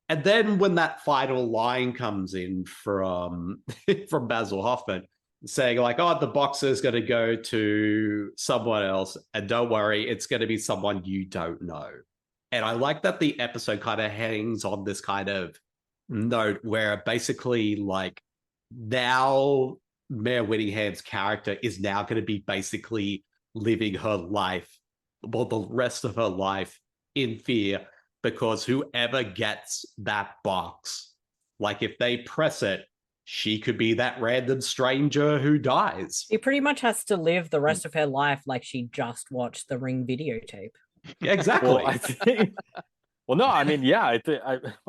Speaker 4: And then when that final line comes in from Basil Hoffman saying like, the box is going to go to someone else, and don't worry, it's going to be someone you don't know. And I like that the episode kind of hangs on this kind of note where basically like now Mayor Whittingham's character is now going to be basically living her life, well, the rest of her life in fear, because whoever gets that box, like if they press it, she could be that random stranger who dies.
Speaker 3: She pretty much has to live the rest of her life like she just watched the Ring videotape.
Speaker 4: Yeah, exactly.
Speaker 5: Well, I think... Well, no, I mean, yeah,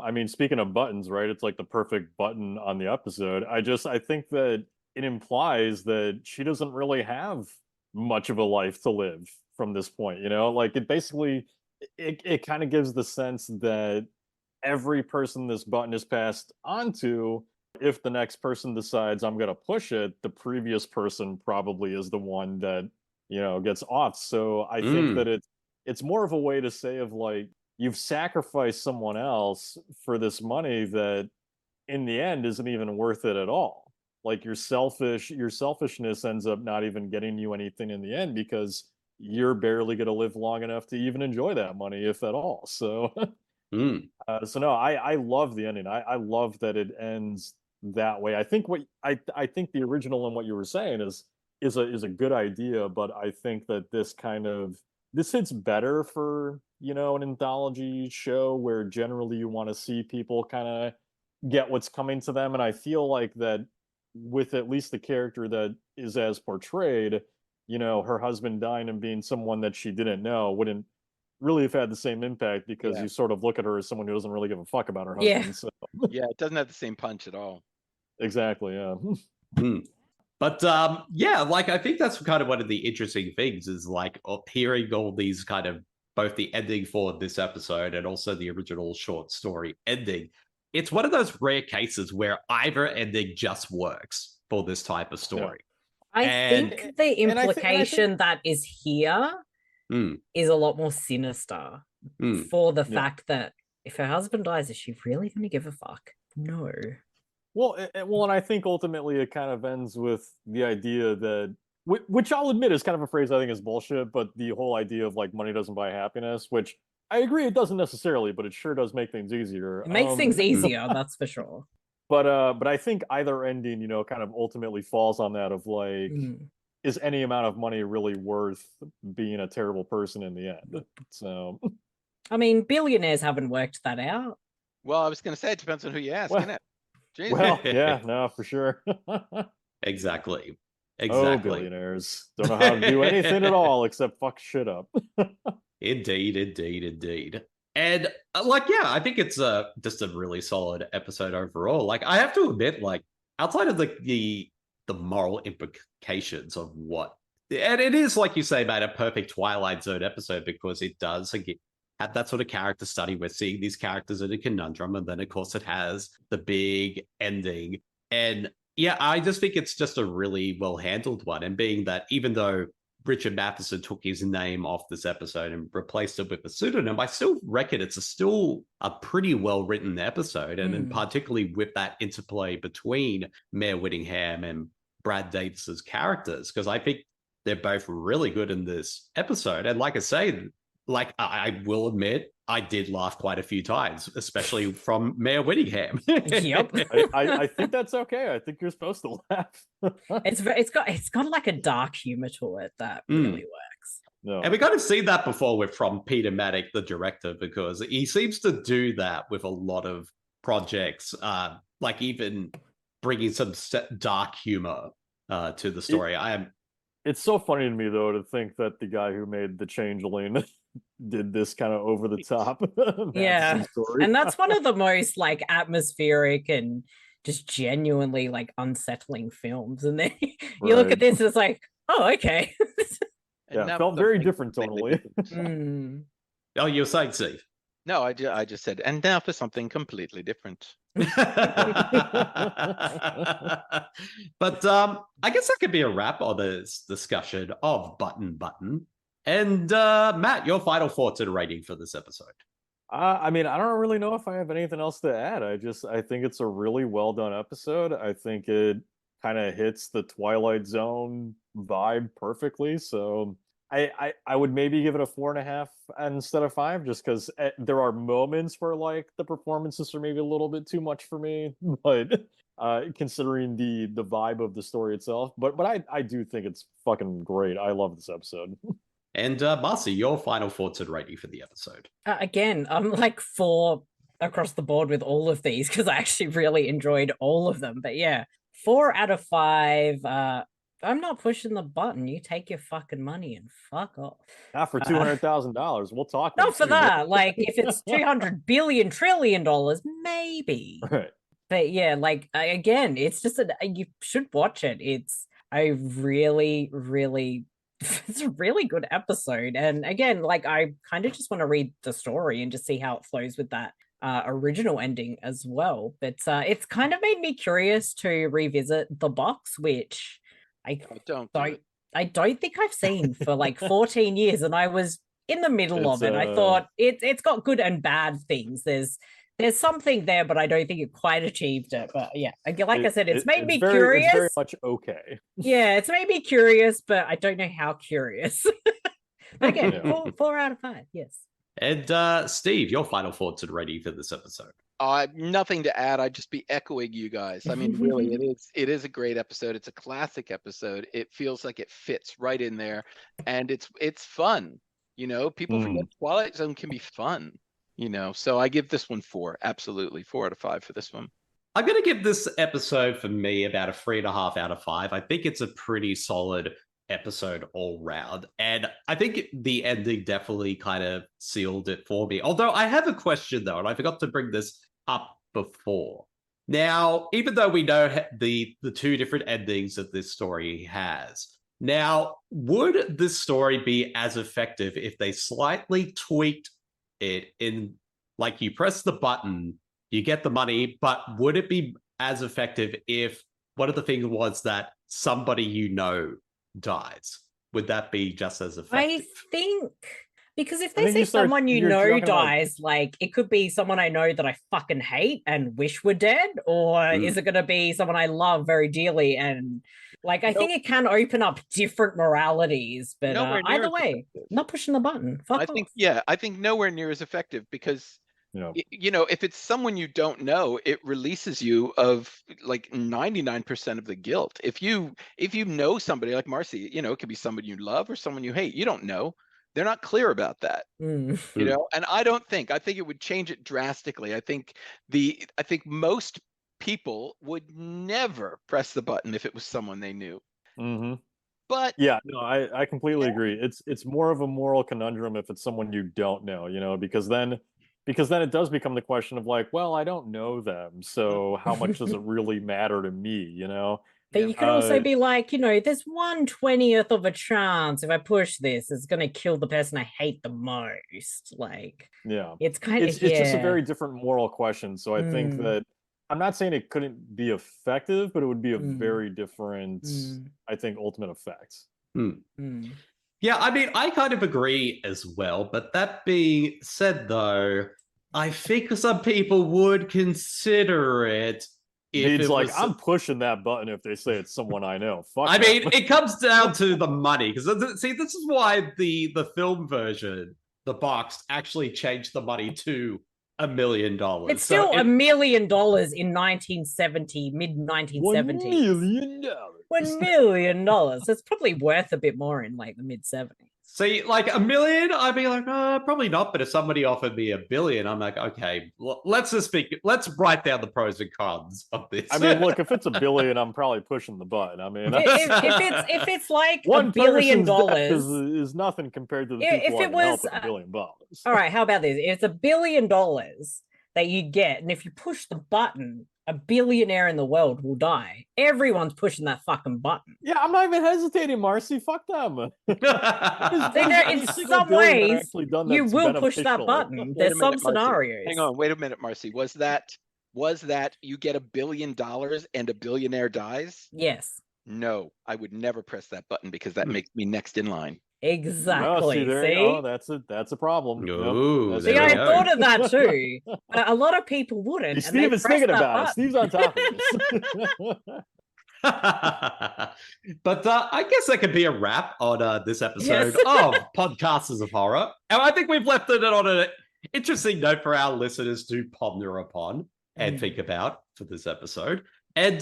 Speaker 5: I mean, speaking of buttons, right? It's like the perfect button on the episode. I think that it implies that she doesn't really have much of a life to live from this point, Like it basically, it kind of gives the sense that every person this button is passed onto, if the next person decides I'm going to push it, the previous person probably is the one that, gets off. So I think that it's more of a way to say of like, you've sacrificed someone else for this money that in the end isn't even worth it at all. Like your selfishness ends up not even getting you anything in the end because you're barely going to live long enough to even enjoy that money, if at all. So, so no, I love the ending. I love that it ends that way. I think I think the original and what you were saying is a good idea, but I think that this hits better for an anthology show where generally you want to see people kind of get what's coming to them. And I feel like that with at least the character that is as portrayed, her husband dying and being someone that she didn't know wouldn't really have had the same impact because you sort of look at her as someone who doesn't really give a fuck about her husband.
Speaker 3: Yeah,
Speaker 5: so.
Speaker 6: Yeah, it doesn't have the same punch at all.
Speaker 5: Exactly, yeah.
Speaker 4: But like I think that's kind of one of the interesting things is like hearing all these kind of both the ending for this episode and also the original short story ending. It's one of those rare cases where either ending just works for this type of story.
Speaker 3: I think the implication that is here is a lot more sinister for the fact that if her husband dies, is she really going to give a fuck? No.
Speaker 5: Well, and I think ultimately it kind of ends with the idea that, which I'll admit is kind of a phrase I think is bullshit, but the whole idea of like money doesn't buy happiness, which I agree it doesn't necessarily, but it sure does make things easier.
Speaker 3: It makes things easier, that's for sure.
Speaker 5: But I think either ending, kind of ultimately falls on that of like, is any amount of money really worth being a terrible person in the end? So,
Speaker 3: I mean, billionaires haven't worked that out.
Speaker 6: Well, I was going to say it depends on who you ask, isn't it?
Speaker 5: Jesus. Well, yeah, no, for sure.
Speaker 4: Exactly.
Speaker 5: Oh, billionaires don't know how to do anything at all except fuck shit up.
Speaker 4: Indeed. And I think it's just a really solid episode overall. Like, I have to admit, like, outside of the moral implications of what, and it is, like you say, Matt, a perfect Twilight Zone episode because it does have that sort of character study. We're seeing these characters in a conundrum, and then, of course, it has the big ending. And yeah, I just think it's just a really well-handled one. And being that even though Richard Matheson took his name off this episode and replaced it with a pseudonym, I still reckon it's still a pretty well-written episode. And then particularly with that interplay between Mayor Whittingham and Brad Davis's characters, because I think they're both really good in this episode. And like I say, like I will admit, I did laugh quite a few times, especially from Mayor Whittingham.
Speaker 3: Yep.
Speaker 5: I think that's okay. I think you're supposed to laugh.
Speaker 3: It's got like a dark humor to it that really works.
Speaker 5: No.
Speaker 4: And we kind of seen that before from Peter Maddock, the director, because he seems to do that with a lot of projects, like even bringing some dark humor to the story.
Speaker 5: It's so funny to me, though, to think that the guy who made The Changeling did this kind of over the top.
Speaker 3: Yeah. And that's one of the most like atmospheric and just genuinely like unsettling films. And then you look at this, it's like, oh, okay.
Speaker 5: Yeah, it felt very different tonally.
Speaker 4: Oh, you're saying, Steve?
Speaker 6: No, I just said, and now for something completely different.
Speaker 4: But I guess that could be a wrap on this discussion of Button. And Matt, your final thoughts and rating for this episode.
Speaker 5: I mean, I don't really know if I have anything else to add. I think it's a really well done episode. I think it kind of hits the Twilight Zone vibe perfectly. So I would maybe give it a 4.5 instead of 5, just because there are moments where like the performances are maybe a little bit too much for me, but considering the vibe of the story itself. But I do think it's fucking great. I love this episode.
Speaker 4: And Marcy, your final thoughts and rating for the episode.
Speaker 3: Again, I'm like 4 across the board with all of these because I actually really enjoyed all of them. But yeah, 4 out of 5. I'm not pushing the button. You take your fucking money and fuck off.
Speaker 5: Not for $200,000. We'll talk.
Speaker 3: Not for that. Like if it's $200 billion trillion, maybe.
Speaker 5: Right.
Speaker 3: But yeah, like again, it's just you should watch it. It's a really, really, it's a really good episode. And again, like I kind of just want to read the story and just see how it flows with that original ending as well. But it's kind of made me curious to revisit the box, which I don't think I've seen for like 14 years, and I was in the middle of it. I thought it's got good and bad things. There's something there, but I don't think it quite achieved it. But yeah, like I said, it's made me curious.
Speaker 5: It's very much okay.
Speaker 3: Yeah, it's made me curious, but I don't know how curious. But again, 4 out of 5, yes.
Speaker 4: And Steve, your final thoughts and rating for this episode.
Speaker 6: Nothing to add. I'd just be echoing you guys. I mean, really, it is a great episode. It's a classic episode. It feels like it fits right in there, and it's fun. You know, people forget Twilight Zone can be fun. You know, so I give this one 4. Absolutely, 4 out of 5 for this one.
Speaker 4: I'm going to give this episode for me about a 3.5 out of 5. I think it's a pretty solid episode all round, and I think the ending definitely kind of sealed it for me. Although I have a question though, and I forgot to bring this up before. Now, even though we know the 2 different endings that this story has, now would this story be as effective if they slightly tweaked it in, like, you press the button, you get the money, but would it be as effective if one of the things was that somebody you know dies? Would that be just as effective?
Speaker 3: I think, because if they say someone you know dies, like it could be someone I know that I fucking hate and wish were dead, or is it going to be someone I love very dearly? And like I think it can open up different moralities, but either way, not pushing the button. Fuck off.
Speaker 6: I think nowhere near as effective, because you know, if it's someone you don't know, it releases you of like 99% of the guilt. If you know somebody like Marcy, you know, it could be somebody you love or someone you hate. You don't know. They're not clear about that. You know, and I think it would change it drastically. I think most people would never press the button if it was someone they knew. But
Speaker 5: yeah, no, I completely agree. It's more of a moral conundrum if it's someone you don't know, you know, because then it does become the question of like, well, I don't know them, so how much does it really matter to me, you know?
Speaker 3: But you could also be like, you know, there's 1/20th of a chance if I push this, it's going to kill the person I hate the most. Like,
Speaker 5: yeah,
Speaker 3: it's kind of,
Speaker 5: it's just a very different moral question. So I think that I'm not saying it couldn't be effective, but it would be a very different, I think, ultimate effect.
Speaker 4: Yeah, I mean, I kind of agree as well. But that being said, though, I think some people would consider it.
Speaker 5: It's like, I'm pushing that button if they say it's someone I know. Fuck.
Speaker 4: I mean, it comes down to the money, because see, this is why the film version, the box actually changed the money to $1 million.
Speaker 3: It's still $1 million in 1970, mid 1970s.
Speaker 5: $1 million.
Speaker 3: $1 million. It's probably worth a bit more in like the mid 70s.
Speaker 4: See, like $1 million, I'd be like, probably not. But if somebody offered me $1 billion, I'm like, okay, let's write down the pros and cons of this.
Speaker 5: I mean, look, if it's $1 billion, I'm probably pushing the button. I mean,
Speaker 3: if it's like
Speaker 5: $1 billion
Speaker 3: is
Speaker 5: nothing compared to the people who help with $1 billion.
Speaker 3: All right, how about this? It's $1 billion that you get, and if you push the button, a billionaire in the world will die. Everyone's pushing that fucking button.
Speaker 5: Yeah, I'm not even hesitating, Marcy. Fuck them.
Speaker 3: In some ways, you will push that button. There's some scenarios.
Speaker 6: Hang on, wait a minute, Marcy. Was that you get $1 billion and a billionaire dies?
Speaker 3: Yes.
Speaker 6: No, I would never press that button because that makes me next in line.
Speaker 3: Exactly.
Speaker 5: That's a problem.
Speaker 4: Ooh,
Speaker 3: see, I thought of that too. But a lot of people wouldn't.
Speaker 5: Steve is thinking about it. Steve's on top of this.
Speaker 4: But I guess that could be a wrap on this episode of Podcasters of Horror. And I think we've left it on an interesting note for our listeners to ponder upon and think about for this episode. And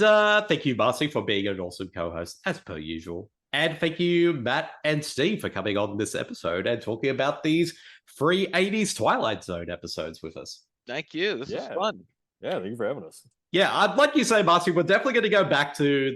Speaker 4: thank you, Marcy, for being an awesome co-host, as per usual. And thank you, Matt and Steve, for coming on this episode and talking about these free 80s Twilight Zone episodes with us.
Speaker 6: Thank you. This was fun.
Speaker 5: Yeah, thank you for having us.
Speaker 4: Yeah, I'd like you to say, Marcy, we're definitely going to go back to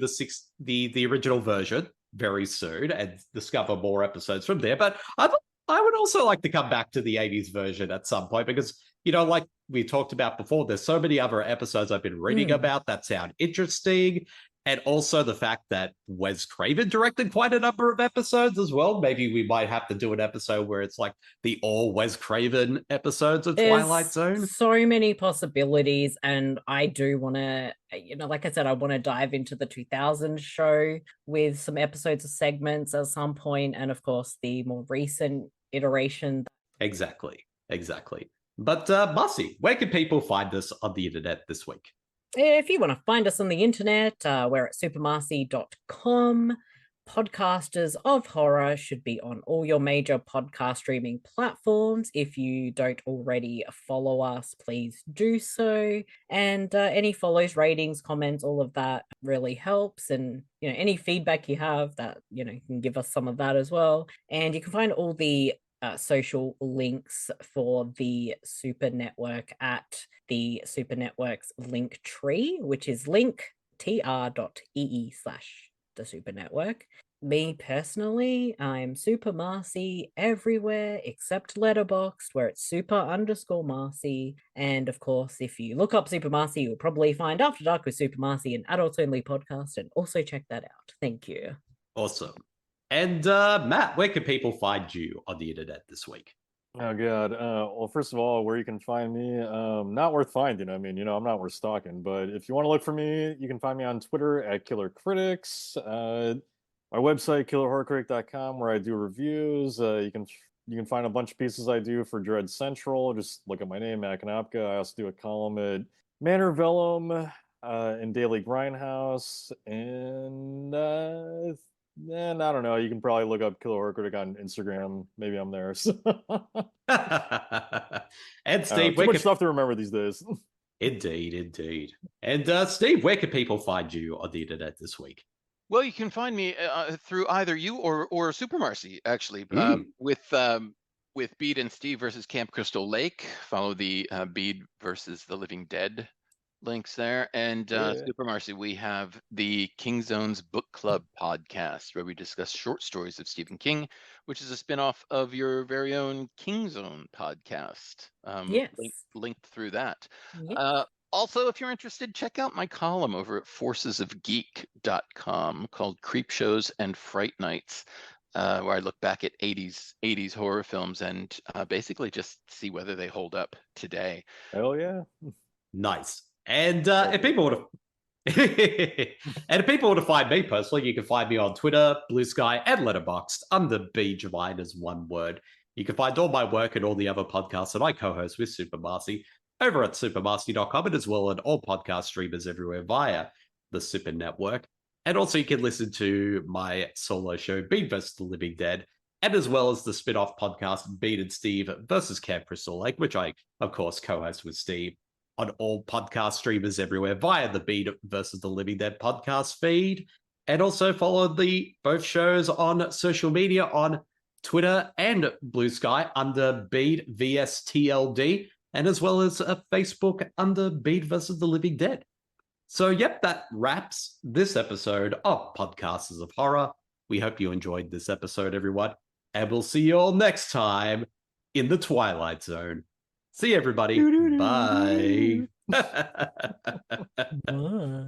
Speaker 4: the original version very soon and discover more episodes from there. But I would also like to come back to the 80s version at some point because, you know, like we talked about before, there's so many other episodes I've been reading about that sound interesting. And also the fact that Wes Craven directed quite a number of episodes as well. Maybe we might have to do an episode where it's like the all Wes Craven episodes of Twilight Zone.
Speaker 3: So many possibilities. And I do want to, you know, like I said, I want to dive into the 2000s show with some episodes of segments at some point. And of course, the more recent iteration.
Speaker 4: Exactly. But Marcy, where can people find us on the internet this week?
Speaker 3: If you want to find us on the internet, we're at supermarcy.com. Podcasters of Horror should be on all your major podcast streaming platforms. If you don't already follow us, please do so. And any follows, ratings, comments, all of that really helps. And, you know, any feedback you have that, you know, you can give us some of that as well. And you can find all the social links for the Super Network at the Super Network's link tree, which is linktr.ee/the Super Network. Me personally, I'm Super Marcy everywhere except Letterboxd, where it's super_Marcy. And of course, if you look up Super Marcy, you'll probably find After Dark with Super Marcy, an adults only podcast, and also check that out. Thank you.
Speaker 4: Awesome. And Matt, where can people find you on the internet this week?
Speaker 5: Oh, God. Well, first of all, where you can find me, not worth finding. I mean, you know, I'm not worth stalking. But if you want to look for me, you can find me on Twitter at Killer Critics. My website, killerhorrorcritic.com, where I do reviews. You can find a bunch of pieces I do for Dread Central. Just look at my name, Matt Konopka. I also do a column at Manor Vellum and Daily Grindhouse. And I don't know. You can probably look up Killer Horror Critic on Instagram. Maybe I'm there.
Speaker 4: And Steve,
Speaker 5: too much stuff to remember these days.
Speaker 4: Indeed. And Steve, where can people find you on the internet this week?
Speaker 6: Well, you can find me through either you or Super Marcy, actually, with Bede and Steve versus Camp Crystal Lake. Follow the Bede versus the Living Dead links there. And Super Marcy, we have the King Zone's Book Club podcast, where we discuss short stories of Stephen King, which is a spinoff of your very own King Zone podcast. Linked through that.
Speaker 3: Yes.
Speaker 6: Also, if you're interested, check out my column over at forcesofgeek.com called Creep Shows and Fright Nights, where I look back at 80s horror films and basically just see whether they hold up today.
Speaker 5: Hell yeah.
Speaker 4: Nice. And if people want to find me personally, you can find me on Twitter, Blue Sky, and Letterboxd under B Jermyn as one word. You can find all my work and all the other podcasts that I co-host with Super Marcy over at supermarcy.com, and as well at all podcast streamers everywhere via the Super Network. And also you can listen to my solo show, Bede vs. the Living Dead, and as well as the spin-off podcast Bede and Steve versus Camp Crystal Lake, which I, of course, co-host with Steve on all podcast streamers everywhere via the Bede versus the Living Dead podcast feed. And also follow both shows on social media on Twitter and Blue Sky under Bede vs TLD, and as well as Facebook under Bede versus the Living Dead. So, yep, that wraps this episode of Podcasters of Horror. We hope you enjoyed this episode, everyone, and we'll see you all next time in the Twilight Zone. See you, everybody. Bye.
Speaker 3: Bye.